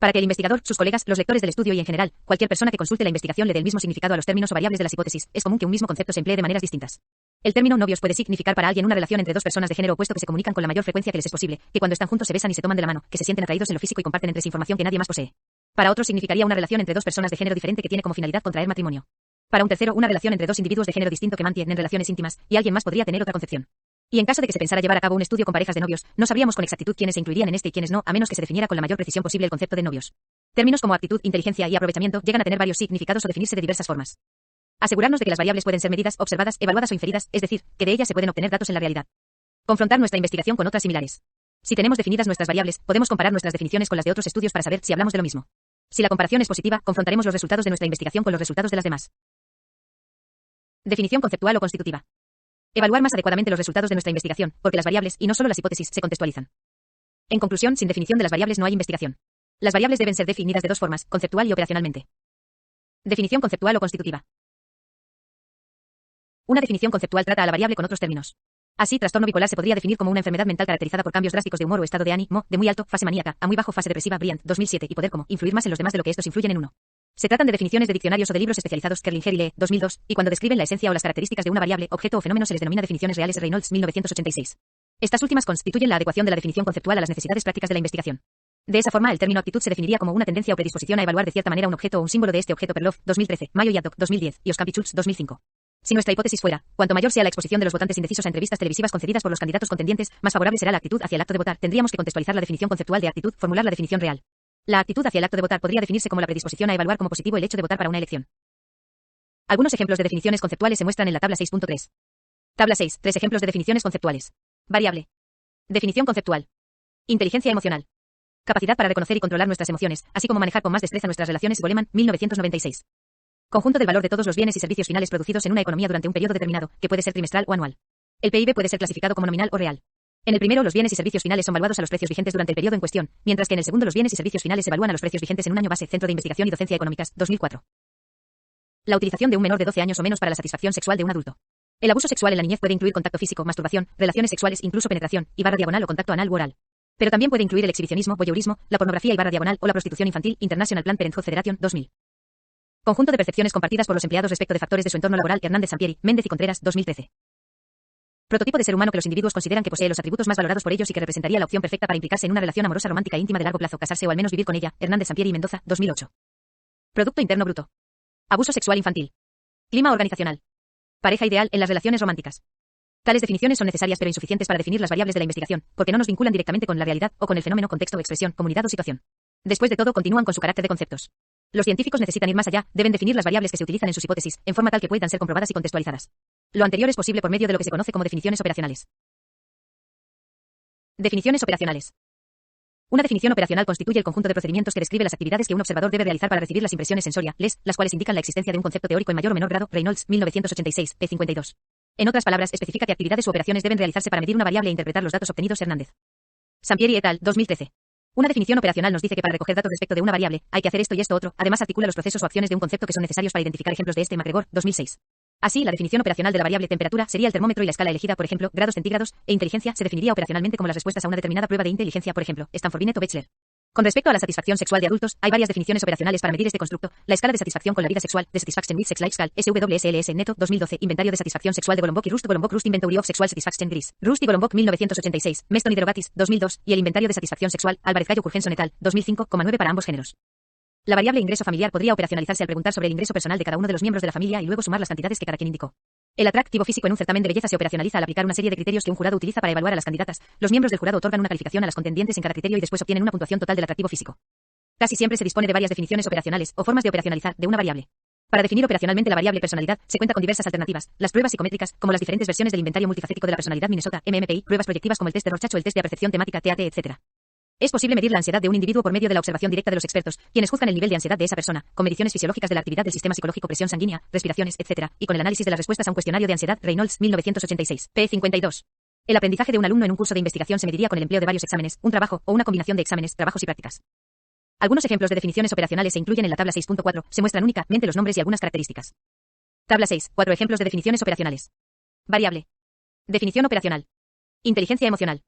Para que el investigador, sus colegas, los lectores del estudio y en general, cualquier persona que consulte la investigación le dé el mismo significado a los términos o variables de las hipótesis, es común que un mismo concepto se emplee de maneras distintas. El término novios puede significar para alguien una relación entre dos personas de género opuesto que se comunican con la mayor frecuencia que les es posible, que cuando están juntos se besan y se toman de la mano, que se sienten atraídos en lo físico y comparten entre sí información que nadie más posee. Para otros significaría una relación entre dos personas de género diferente que tiene como finalidad contraer matrimonio. Para un tercero, una relación entre dos individuos de género distinto que mantienen relaciones íntimas, y alguien más podría tener otra concepción. Y en caso de que se pensara llevar a cabo un estudio con parejas de novios, no sabríamos con exactitud quiénes se incluirían en este y quiénes no, a menos que se definiera con la mayor precisión posible el concepto de novios. Términos como aptitud, inteligencia y aprovechamiento llegan a tener varios significados o definirse de diversas formas. Asegurarnos de que las variables pueden ser medidas, observadas, evaluadas o inferidas, es decir, que de ellas se pueden obtener datos en la realidad. Confrontar nuestra investigación con otras similares. Si tenemos definidas nuestras variables, podemos comparar nuestras definiciones con las de otros estudios para saber si hablamos de lo mismo. Si la comparación es positiva, confrontaremos los resultados de nuestra investigación con los resultados de las demás. Definición conceptual o constitutiva. Evaluar más adecuadamente los resultados de nuestra investigación, porque las variables, y no solo las hipótesis, se contextualizan. En conclusión, sin definición de las variables no hay investigación. Las variables deben ser definidas de dos formas, conceptual y operacionalmente. Definición conceptual o constitutiva. Una definición conceptual trata a la variable con otros términos. Así, trastorno bipolar se podría definir como una enfermedad mental caracterizada por cambios drásticos de humor o estado de ánimo, de muy alto, fase maníaca, a muy bajo, fase depresiva, Bryant, 2007, y poder como influir más en los demás de lo que estos influyen en uno. Se tratan de definiciones de diccionarios o de libros especializados, Kerlinger y Lee, 2002, y cuando describen la esencia o las características de una variable, objeto o fenómeno se les denomina definiciones reales, Reynolds, 1986. Estas últimas constituyen la adecuación de la definición conceptual a las necesidades prácticas de la investigación. De esa forma, el término aptitud se definiría como una tendencia o predisposición a evaluar de cierta manera un objeto o un símbolo de este objeto, Perloff, 2013, Mayo y Haddock, 2010, y Oskamp-Schultz, 2005. Si nuestra hipótesis fuera, cuanto mayor sea la exposición de los votantes indecisos a entrevistas televisivas concedidas por los candidatos contendientes, más favorable será la actitud hacia el acto de votar, tendríamos que contextualizar la definición conceptual de actitud, formular la definición real. La actitud hacia el acto de votar podría definirse como la predisposición a evaluar como positivo el hecho de votar para una elección. Algunos ejemplos de definiciones conceptuales se muestran en la tabla 6.3. Tabla 6. 3 ejemplos de definiciones conceptuales. Variable. Definición conceptual. Inteligencia emocional. Capacidad para reconocer y controlar nuestras emociones, así como manejar con más destreza nuestras relaciones, Goleman, 1996. Conjunto del valor de todos los bienes y servicios finales producidos en una economía durante un periodo determinado, que puede ser trimestral o anual. El PIB puede ser clasificado como nominal o real. En el primero, los bienes y servicios finales son valuados a los precios vigentes durante el periodo en cuestión, mientras que en el segundo los bienes y servicios finales se evalúan a los precios vigentes en un año base. Centro de Investigación y Docencia Económicas, 2004. La utilización de un menor de 12 años o menos para la satisfacción sexual de un adulto. El abuso sexual en la niñez puede incluir contacto físico, masturbación, relaciones sexuales, incluso penetración, y barra diagonal o contacto anal u oral. Pero también puede incluir el exhibicionismo, voyeurismo, la pornografía y barra diagonal o la prostitución infantil. International Planned Parenthood Federation, 2000. Conjunto de percepciones compartidas por los empleados respecto de factores de su entorno laboral. Hernández Sampieri, Méndez y Contreras, 2013. Prototipo de ser humano que los individuos consideran que posee los atributos más valorados por ellos y que representaría la opción perfecta para implicarse en una relación amorosa romántica e íntima de largo plazo, casarse o al menos vivir con ella. Hernández Sampieri y Mendoza, 2008. Producto interno bruto. Abuso sexual infantil. Clima organizacional. Pareja ideal en las relaciones románticas. Tales definiciones son necesarias pero insuficientes para definir las variables de la investigación, porque no nos vinculan directamente con la realidad o con el fenómeno, contexto, expresión, comunidad o situación. Después de todo, continúan con su carácter de conceptos. Los científicos necesitan ir más allá, deben definir las variables que se utilizan en sus hipótesis, en forma tal que puedan ser comprobadas y contextualizadas. Lo anterior es posible por medio de lo que se conoce como definiciones operacionales. Definiciones operacionales. Una definición operacional constituye el conjunto de procedimientos que describe las actividades que un observador debe realizar para recibir las impresiones sensoriales, las cuales indican la existencia de un concepto teórico en mayor o menor grado. Reynolds, 1986, p. 52. En otras palabras, especifica qué actividades u operaciones deben realizarse para medir una variable e interpretar los datos obtenidos. Hernández. Sampieri et al. 2013. Una definición operacional nos dice que para recoger datos respecto de una variable, hay que hacer esto y esto otro. Además, articula los procesos o acciones de un concepto que son necesarios para identificar ejemplos de este. MacGregor, 2006. Así, la definición operacional de la variable temperatura sería el termómetro y la escala elegida, por ejemplo, grados centígrados, e inteligencia se definiría operacionalmente como las respuestas a una determinada prueba de inteligencia, por ejemplo, Stanford Binet o Bachelor. Con respecto a la satisfacción sexual de adultos, hay varias definiciones operacionales para medir este constructo. La escala de satisfacción con la vida sexual, de Satisfaction with Sex Life Scale, SWSLS Neto, 2012, Inventario de satisfacción sexual de Golombok y Rust, Golombok Rust Inventory of Sexual Satisfaction Gris, Rust y Golombok, 1986, Meston y Derogatis, 2002, y el Inventario de satisfacción sexual, Álvarez Gallo Curgenson et al., 2005,9 para ambos géneros. La variable ingreso familiar podría operacionalizarse al preguntar sobre el ingreso personal de cada uno de los miembros de la familia y luego sumar las cantidades que cada quien indicó. El atractivo físico en un certamen de belleza se operacionaliza al aplicar una serie de criterios que un jurado utiliza para evaluar a las candidatas. Los miembros del jurado otorgan una calificación a las contendientes en cada criterio y después obtienen una puntuación total del atractivo físico. Casi siempre se dispone de varias definiciones operacionales o formas de operacionalizar de una variable. Para definir operacionalmente la variable personalidad, se cuenta con diversas alternativas, las pruebas psicométricas, como las diferentes versiones del inventario multifacético de la personalidad Minnesota, MMPI, pruebas proyectivas como el test de Rorschach o el test de percepción temática TAT, etc. Es posible medir la ansiedad de un individuo por medio de la observación directa de los expertos, quienes juzgan el nivel de ansiedad de esa persona, con mediciones fisiológicas de la actividad del sistema psicológico, presión sanguínea, respiraciones, etc., y con el análisis de las respuestas a un cuestionario de ansiedad. Reynolds, 1986, p. 52. El aprendizaje de un alumno en un curso de investigación se mediría con el empleo de varios exámenes, un trabajo, o una combinación de exámenes, trabajos y prácticas. Algunos ejemplos de definiciones operacionales se incluyen en la tabla 6.4, se muestran únicamente los nombres y algunas características. Tabla 6, 4 ejemplos de definiciones operacionales. Variable. Definición operacional. Inteligencia emocional.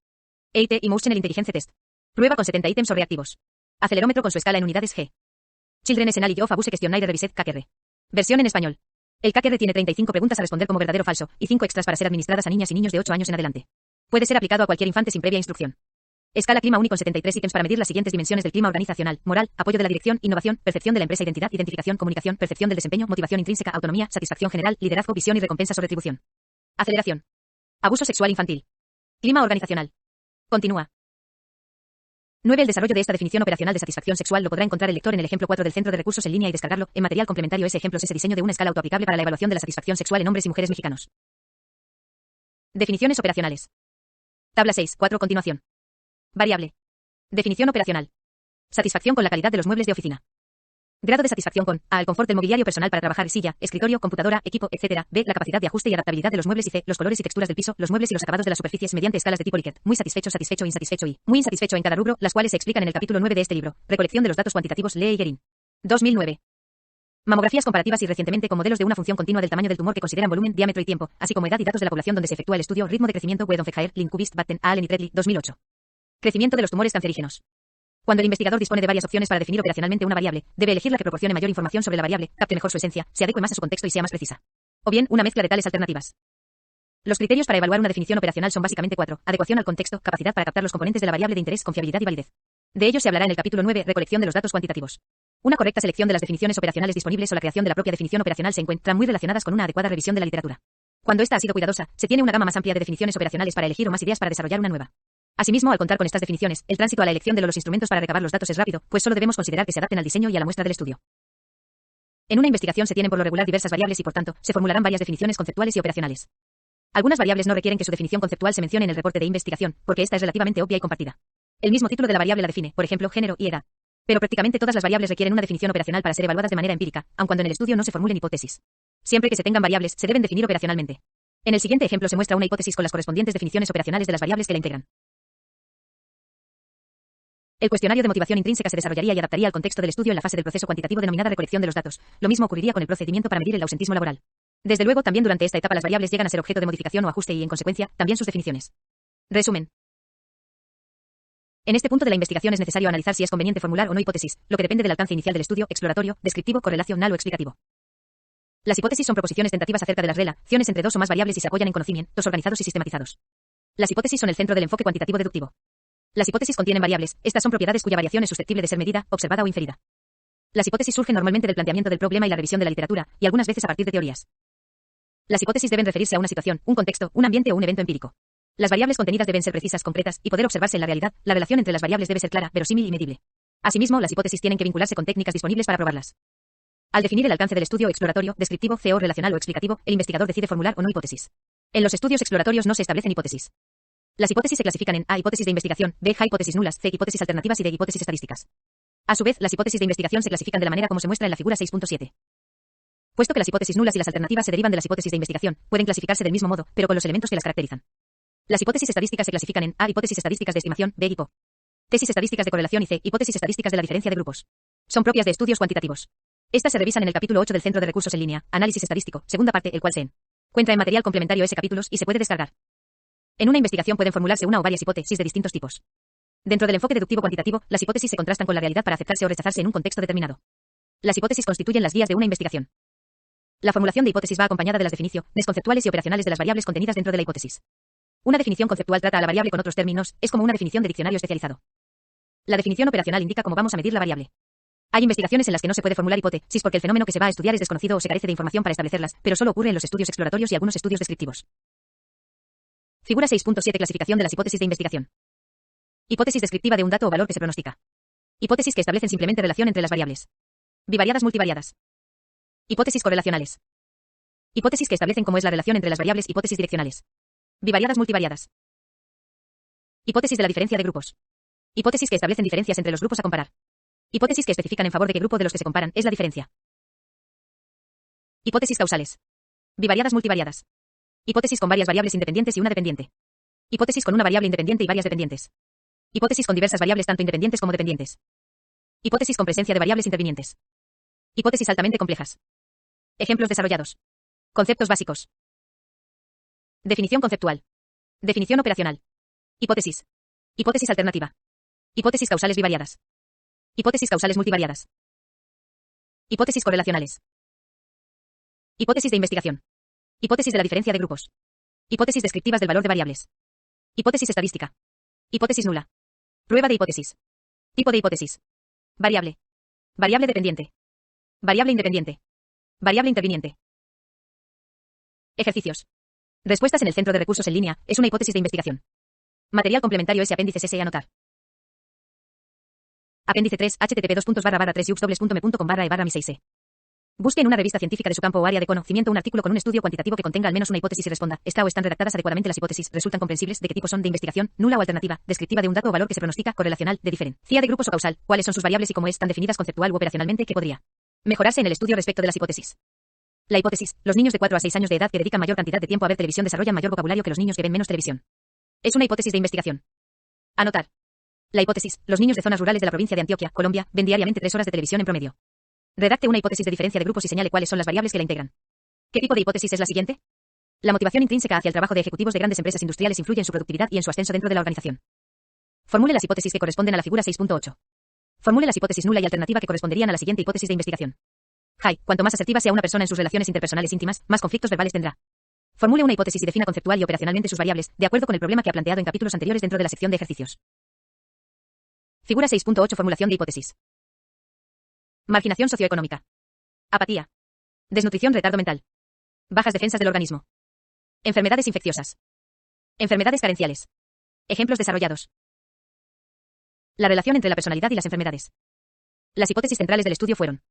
EIT Emotional Intelligence Test. Prueba con 70 ítems o reactivos. Acelerómetro con su escala en unidades G. Children's Knowledge of Abuse Questionnaire Revised KQR. Versión en español. El KQR tiene 35 preguntas a responder como verdadero o falso, y 5 extras para ser administradas a niñas y niños de 8 años en adelante. Puede ser aplicado a cualquier infante sin previa instrucción. Escala clima UNI con 73 ítems para medir las siguientes dimensiones del clima organizacional: moral, apoyo de la dirección, innovación, percepción de la empresa, identidad, identificación, comunicación, percepción del desempeño, motivación intrínseca, autonomía, satisfacción general, liderazgo, visión y recompensas o retribución. Aceleración. Abuso sexual infantil. Clima organizacional. Continúa. 9. El desarrollo de esta definición operacional de satisfacción sexual lo podrá encontrar el lector en el ejemplo 4 del Centro de Recursos en línea y descargarlo. En material complementario S. Ejemplos S. Diseño de una escala autoaplicable para la evaluación de la satisfacción sexual en hombres y mujeres mexicanos. Definiciones operacionales. Tabla 6. 4. Continuación. Variable. Definición operacional. Satisfacción con la calidad de los muebles de oficina. Grado de satisfacción con A. El confort del mobiliario personal para trabajar, silla, escritorio, computadora, equipo, etc. B. La capacidad de ajuste y adaptabilidad de los muebles y C. Los colores y texturas del piso, los muebles y los acabados de las superficies mediante escalas de tipo Likert. Muy satisfecho, satisfecho, insatisfecho y muy insatisfecho en cada rubro, las cuales se explican en el capítulo 9 de este libro. Recolección de los datos cuantitativos. Lee Gerin. 2009. Mamografías comparativas y recientemente con modelos de una función continua del tamaño del tumor que consideran volumen, diámetro y tiempo, así como edad y datos de la población donde se efectúa el estudio. Ritmo de crecimiento. Wedonfejaer, Linkubist, Batten, Allen y Treadley. 2008. Crecimiento de los tumores cancerígenos. Cuando el investigador dispone de varias opciones para definir operacionalmente una variable, debe elegir la que proporcione mayor información sobre la variable, capte mejor su esencia, se adecue más a su contexto y sea más precisa. O bien, una mezcla de tales alternativas. Los criterios para evaluar una definición operacional son básicamente 4: adecuación al contexto, capacidad para captar los componentes de la variable de interés, confiabilidad y validez. De ello se hablará en el capítulo 9, recolección de los datos cuantitativos. Una correcta selección de las definiciones operacionales disponibles o la creación de la propia definición operacional se encuentran muy relacionadas con una adecuada revisión de la literatura. Cuando esta ha sido cuidadosa, se tiene una gama más amplia de definiciones operacionales para elegir o más ideas para desarrollar una nueva. Asimismo, al contar con estas definiciones, el tránsito a la elección de los instrumentos para recabar los datos es rápido, pues solo debemos considerar que se adapten al diseño y a la muestra del estudio. En una investigación se tienen por lo regular diversas variables y por tanto, se formularán varias definiciones conceptuales y operacionales. Algunas variables no requieren que su definición conceptual se mencione en el reporte de investigación, porque esta es relativamente obvia y compartida. El mismo título de la variable la define, por ejemplo, género y edad. Pero prácticamente todas las variables requieren una definición operacional para ser evaluadas de manera empírica, aun cuando en el estudio no se formulen hipótesis. Siempre que se tengan variables, se deben definir operacionalmente. En el siguiente ejemplo se muestra una hipótesis con las correspondientes definiciones operacionales de las variables que la integran. El cuestionario de motivación intrínseca se desarrollaría y adaptaría al contexto del estudio en la fase del proceso cuantitativo denominada recolección de los datos. Lo mismo ocurriría con el procedimiento para medir el ausentismo laboral. Desde luego, también durante esta etapa las variables llegan a ser objeto de modificación o ajuste y, en consecuencia, también sus definiciones. Resumen. En este punto de la investigación es necesario analizar si es conveniente formular o no hipótesis, lo que depende del alcance inicial del estudio, exploratorio, descriptivo, correlacional o explicativo. Las hipótesis son proposiciones tentativas acerca de las relaciones entre dos o más variables y se apoyan en conocimientos organizados y sistematizados. Las hipótesis son el centro del enfoque cuantitativo deductivo. Las hipótesis contienen variables, estas son propiedades cuya variación es susceptible de ser medida, observada o inferida. Las hipótesis surgen normalmente del planteamiento del problema y la revisión de la literatura, y algunas veces a partir de teorías. Las hipótesis deben referirse a una situación, un contexto, un ambiente o un evento empírico. Las variables contenidas deben ser precisas, concretas, y poder observarse en la realidad. La relación entre las variables debe ser clara, verosímil y medible. Asimismo, las hipótesis tienen que vincularse con técnicas disponibles para probarlas. Al definir el alcance del estudio exploratorio, descriptivo, CO, relacional o explicativo, el investigador decide formular o no hipótesis. En los estudios exploratorios no se establecen hipótesis. Las hipótesis se clasifican en A, hipótesis de investigación, B, hipótesis nulas, C, hipótesis alternativas y D, hipótesis estadísticas. A su vez, las hipótesis de investigación se clasifican de la manera como se muestra en la figura 6.7. Puesto que las hipótesis nulas y las alternativas se derivan de las hipótesis de investigación, pueden clasificarse del mismo modo, pero con los elementos que las caracterizan. Las hipótesis estadísticas se clasifican en A, hipótesis estadísticas de estimación, B, hipótesis estadísticas de correlación y C, hipótesis estadísticas de la diferencia de grupos. Son propias de estudios cuantitativos. Estas se revisan en el capítulo 8 del Centro de Recursos en Línea, Análisis Estadístico, segunda parte, el cual se encuentra en material complementario S capítulos y se puede descargar. En una investigación pueden formularse una o varias hipótesis de distintos tipos. Dentro del enfoque deductivo cuantitativo, las hipótesis se contrastan con la realidad para aceptarse o rechazarse en un contexto determinado. Las hipótesis constituyen las guías de una investigación. La formulación de hipótesis va acompañada de las definiciones conceptuales y operacionales de las variables contenidas dentro de la hipótesis. Una definición conceptual trata a la variable con otros términos, es como una definición de diccionario especializado. La definición operacional indica cómo vamos a medir la variable. Hay investigaciones en las que no se puede formular hipótesis porque el fenómeno que se va a estudiar es desconocido o se carece de información para establecerlas, pero solo ocurre en los estudios exploratorios y algunos estudios descriptivos. Figura 6.7 Clasificación de las hipótesis de investigación. Hipótesis descriptiva de un dato o valor que se pronostica. Hipótesis que establecen simplemente relación entre las variables. Bivariadas multivariadas. Hipótesis correlacionales. Hipótesis que establecen cómo es la relación entre las variables. Hipótesis direccionales. Bivariadas multivariadas. Hipótesis de la diferencia de grupos. Hipótesis que establecen diferencias entre los grupos a comparar. Hipótesis que especifican en favor de qué grupo de los que se comparan es la diferencia. Hipótesis causales. Bivariadas multivariadas. Hipótesis con varias variables independientes y una dependiente. Hipótesis con una variable independiente y varias dependientes. Hipótesis con diversas variables tanto independientes como dependientes. Hipótesis con presencia de variables intervinientes. Hipótesis altamente complejas. Ejemplos desarrollados. Conceptos básicos. Definición conceptual. Definición operacional. Hipótesis. Hipótesis alternativa. Hipótesis causales bivariadas. Hipótesis causales multivariadas. Hipótesis correlacionales. Hipótesis de investigación. Hipótesis de la diferencia de grupos. Hipótesis descriptivas del valor de variables. Hipótesis estadística. Hipótesis nula. Prueba de hipótesis. Tipo de hipótesis. Variable. Variable dependiente. Variable independiente. Variable interviniente. Ejercicios. Respuestas en el Centro de Recursos en Línea es una hipótesis de investigación. Material complementario S. Apéndices S. Anotar. Apéndice 3. http://3yux.me.com/e/mi6e. Busque en una revista científica de su campo o área de conocimiento un artículo con un estudio cuantitativo que contenga al menos una hipótesis y responda, ¿está o están redactadas adecuadamente las hipótesis? ¿Resultan comprensibles? ¿De qué tipo son? ¿De investigación? ¿Nula o alternativa? ¿Descriptiva de un dato o valor que se pronostica? ¿Correlacional? ¿De diferencia de grupos o causal? ¿Cuáles son sus variables y cómo están definidas conceptual u operacionalmente? ¿Qué podría mejorarse en el estudio respecto de las hipótesis? La hipótesis. Los niños de 4 a 6 años de edad que dedican mayor cantidad de tiempo a ver televisión desarrollan mayor vocabulario que los niños que ven menos televisión. Es una hipótesis de investigación. Anotar. La hipótesis. Los niños de zonas rurales de la provincia de Antioquia, Colombia, ven diariamente 3 horas de televisión en promedio. Redacte una hipótesis de diferencia de grupos y señale cuáles son las variables que la integran. ¿Qué tipo de hipótesis es la siguiente? La motivación intrínseca hacia el trabajo de ejecutivos de grandes empresas industriales influye en su productividad y en su ascenso dentro de la organización. Formule las hipótesis que corresponden a la figura 6.8. Formule las hipótesis nula y alternativa que corresponderían a la siguiente hipótesis de investigación. Cuanto más asertiva sea una persona en sus relaciones interpersonales íntimas, más conflictos verbales tendrá. Formule una hipótesis y defina conceptual y operacionalmente sus variables, de acuerdo con el problema que ha planteado en capítulos anteriores dentro de la sección de ejercicios. Figura 6.8 Formulación de hipótesis. Marginación socioeconómica. Apatía. Desnutrición, retardo mental. Bajas defensas del organismo. Enfermedades infecciosas. Enfermedades carenciales. Ejemplos desarrollados. La relación entre la personalidad y las enfermedades. Las hipótesis centrales del estudio fueron: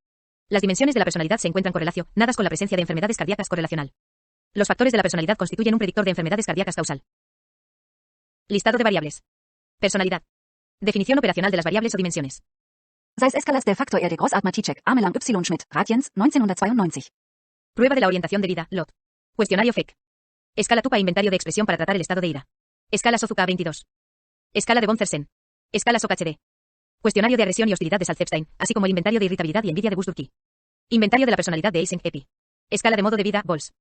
las dimensiones de la personalidad se encuentran correlacionadas con la presencia de enfermedades cardíacas correlacional. Los factores de la personalidad constituyen un predictor de enfermedades cardíacas causal. Listado de variables. Personalidad. Definición operacional de las variables o dimensiones. Sei es Escalas der Faktor R. de Grossartmatichek, Amelang Y. Schmidt, Radiens, 1992. Prueba de la orientación de vida, LOT. Cuestionario FEC. Escala TUPA inventario de expresión para tratar el estado de ira. Escala Sozuka 22. Escala de von Fersen. Escala SOC HD. Cuestionario de agresión y hostilidad de Salzepstein, así como el inventario de irritabilidad y envidia de Busturki. Inventario de la personalidad de Eysenck EPI. Escala de modo de vida, Bols.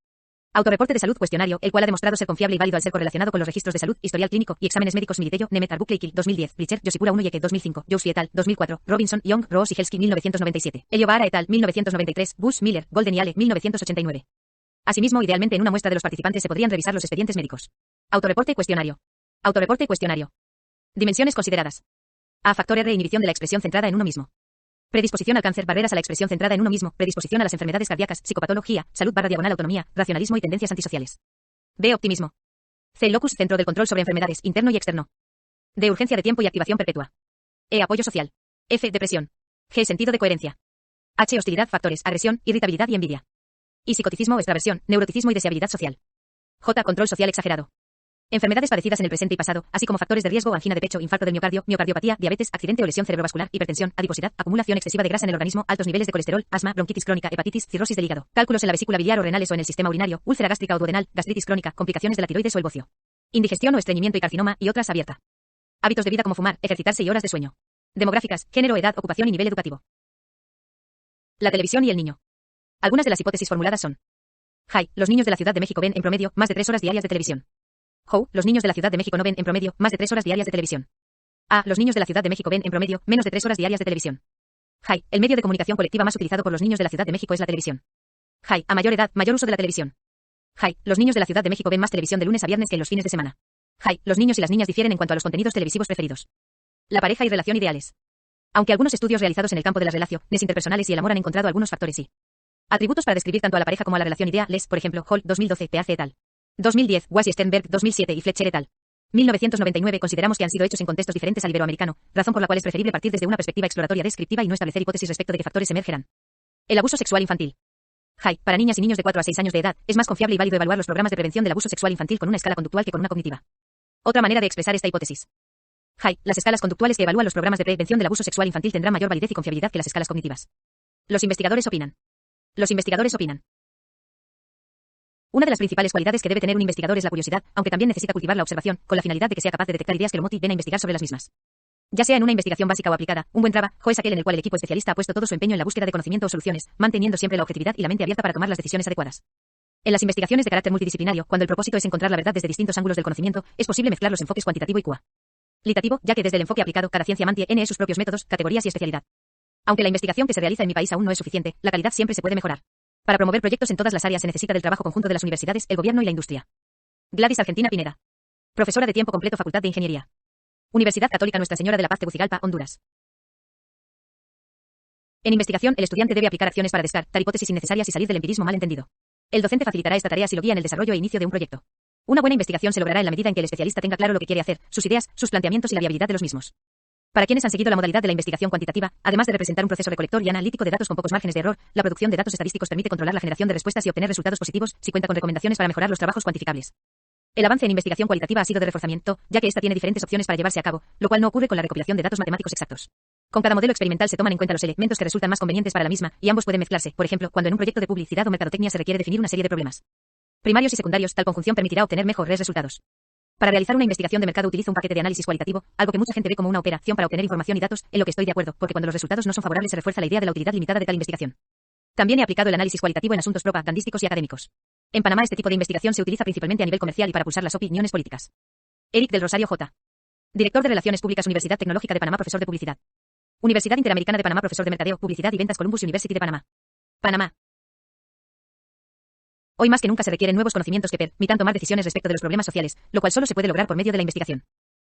Autorreporte de salud cuestionario, el cual ha demostrado ser confiable y válido al ser correlacionado con los registros de salud, historial clínico y exámenes médicos Militello, Nemet Arbukleikil, 2010, Richer, Yoshikura 1 y Eke, 2005, Jousi et al, 2004, Robinson, Young, Roos y Helsky, 1997, Elio Bahara et al, 1993, Bush, Miller, Golden y Ale, 1989. Asimismo, idealmente en una muestra de los participantes se podrían revisar los expedientes médicos. Autorreporte cuestionario. Autorreporte cuestionario. Dimensiones consideradas. A. Factor R. Inhibición de la expresión centrada en uno mismo. Predisposición al cáncer, barreras a la expresión centrada en uno mismo, predisposición a las enfermedades cardíacas, psicopatología, salud/autonomía, racionalismo y tendencias antisociales. B. Optimismo. C. Locus, centro del control sobre enfermedades, interno y externo. D. Urgencia de tiempo y activación perpetua. E. Apoyo social. F. Depresión. G. Sentido de coherencia. H. Hostilidad, factores, agresión, irritabilidad y envidia. I. Psicoticismo o extraversión, neuroticismo y deseabilidad social. J. Control social exagerado. Enfermedades padecidas en el presente y pasado, así como factores de riesgo o angina de pecho, infarto del miocardio, miocardiopatía, diabetes, accidente o lesión cerebrovascular, hipertensión, adiposidad, acumulación excesiva de grasa en el organismo, altos niveles de colesterol, asma, bronquitis crónica, hepatitis, cirrosis del hígado, cálculos en la vesícula biliar o renales o en el sistema urinario, úlcera gástrica o duodenal, gastritis crónica, complicaciones de la tiroides o el bocio, indigestión o estreñimiento y carcinoma y otras abierta. Hábitos de vida como fumar, ejercitarse y horas de sueño. Demográficas, género, edad, ocupación y nivel educativo. La televisión y el niño. Algunas de las hipótesis formuladas son: Hi, los niños de la Ciudad de México ven en promedio más de 3 horas diarias de televisión. How, los niños de la Ciudad de México no ven en promedio más de 3 horas diarias de televisión. A, los niños de la Ciudad de México ven en promedio menos de 3 horas diarias de televisión. Hi, el medio de comunicación colectiva más utilizado por los niños de la Ciudad de México es la televisión. Hi, a mayor edad, mayor uso de la televisión. Hi, los niños de la Ciudad de México ven más televisión de lunes a viernes que en los fines de semana. Hi, los niños y las niñas difieren en cuanto a los contenidos televisivos preferidos. La pareja y relación ideales. Aunque algunos estudios realizados en el campo de las relaciones interpersonales y el amor han encontrado algunos factores y atributos para describir tanto a la pareja como a la relación ideales, por ejemplo, Hall, 2012, PAC et al. 2010, Weiss y Sternberg, 2007 y Fletcher et al. 1999 consideramos que han sido hechos en contextos diferentes al iberoamericano, razón por la cual es preferible partir desde una perspectiva exploratoria descriptiva y no establecer hipótesis respecto de qué factores emergerán. El abuso sexual infantil. Hi, para niñas y niños de 4 a 6 años de edad, es más confiable y válido evaluar los programas de prevención del abuso sexual infantil con una escala conductual que con una cognitiva. Otra manera de expresar esta hipótesis. Hi, las escalas conductuales que evalúan los programas de prevención del abuso sexual infantil tendrán mayor validez y confiabilidad que las escalas cognitivas. Los investigadores opinan. Los investigadores opinan. Una de las principales cualidades que debe tener un investigador es la curiosidad, aunque también necesita cultivar la observación, con la finalidad de que sea capaz de detectar ideas que lo motiven a investigar sobre las mismas. Ya sea en una investigación básica o aplicada, un buen trabajo es aquel en el cual el equipo especialista ha puesto todo su empeño en la búsqueda de conocimiento o soluciones, manteniendo siempre la objetividad y la mente abierta para tomar las decisiones adecuadas. En las investigaciones de carácter multidisciplinario, cuando el propósito es encontrar la verdad desde distintos ángulos del conocimiento, es posible mezclar los enfoques cuantitativo y cualitativo, ya que desde el enfoque aplicado, cada ciencia mantiene sus propios métodos, categorías y especialidad. Aunque la investigación que se realiza en mi país aún no es suficiente, la calidad siempre se puede mejorar. Para promover proyectos en todas las áreas se necesita del trabajo conjunto de las universidades, el gobierno y la industria. Gladys Argentina Pineda. Profesora de tiempo completo, Facultad de Ingeniería. Universidad Católica Nuestra Señora de la Paz, Tegucigalpa, Honduras. En investigación, el estudiante debe aplicar acciones para descartar hipótesis innecesarias y salir del empirismo mal entendido. El docente facilitará esta tarea si lo guía en el desarrollo e inicio de un proyecto. Una buena investigación se logrará en la medida en que el especialista tenga claro lo que quiere hacer, sus ideas, sus planteamientos y la viabilidad de los mismos. Para quienes han seguido la modalidad de la investigación cuantitativa, además de representar un proceso recolector y analítico de datos con pocos márgenes de error, la producción de datos estadísticos permite controlar la generación de respuestas y obtener resultados positivos, si cuenta con recomendaciones para mejorar los trabajos cuantificables. El avance en investigación cualitativa ha sido de reforzamiento, ya que esta tiene diferentes opciones para llevarse a cabo, lo cual no ocurre con la recopilación de datos matemáticos exactos. Con cada modelo experimental se toman en cuenta los elementos que resultan más convenientes para la misma, y ambos pueden mezclarse, por ejemplo, cuando en un proyecto de publicidad o mercadotecnia se requiere definir una serie de problemas primarios y secundarios, tal conjunción permitirá obtener mejores resultados. Para realizar una investigación de mercado utilizo un paquete de análisis cualitativo, algo que mucha gente ve como una operación para obtener información y datos, en lo que estoy de acuerdo, porque cuando los resultados no son favorables se refuerza la idea de la utilidad limitada de tal investigación. También he aplicado el análisis cualitativo en asuntos propagandísticos y académicos. En Panamá este tipo de investigación se utiliza principalmente a nivel comercial y para pulsar las opiniones políticas. Eric del Rosario J. Director de Relaciones Públicas, Universidad Tecnológica de Panamá, profesor de publicidad. Universidad Interamericana de Panamá, profesor de mercadeo, publicidad y ventas, Columbus University de Panamá. Panamá. Hoy más que nunca se requieren nuevos conocimientos que permitan tomar decisiones respecto de los problemas sociales, lo cual solo se puede lograr por medio de la investigación.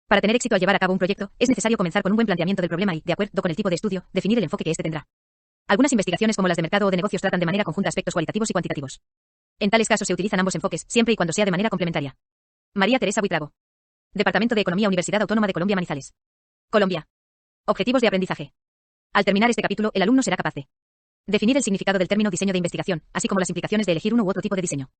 Para tener éxito al llevar a cabo un proyecto, es necesario comenzar con un buen planteamiento del problema y, de acuerdo con el tipo de estudio, definir el enfoque que éste tendrá. Algunas investigaciones como las de mercado o de negocios tratan de manera conjunta aspectos cualitativos y cuantitativos. En tales casos se utilizan ambos enfoques, siempre y cuando sea de manera complementaria. María Teresa Buitrago. Departamento de Economía, Universidad Autónoma de Colombia, Manizales. Colombia. Objetivos de aprendizaje. Al terminar este capítulo, el alumno será capaz de definir el significado del término diseño de investigación, así como las implicaciones de elegir uno u otro tipo de diseño.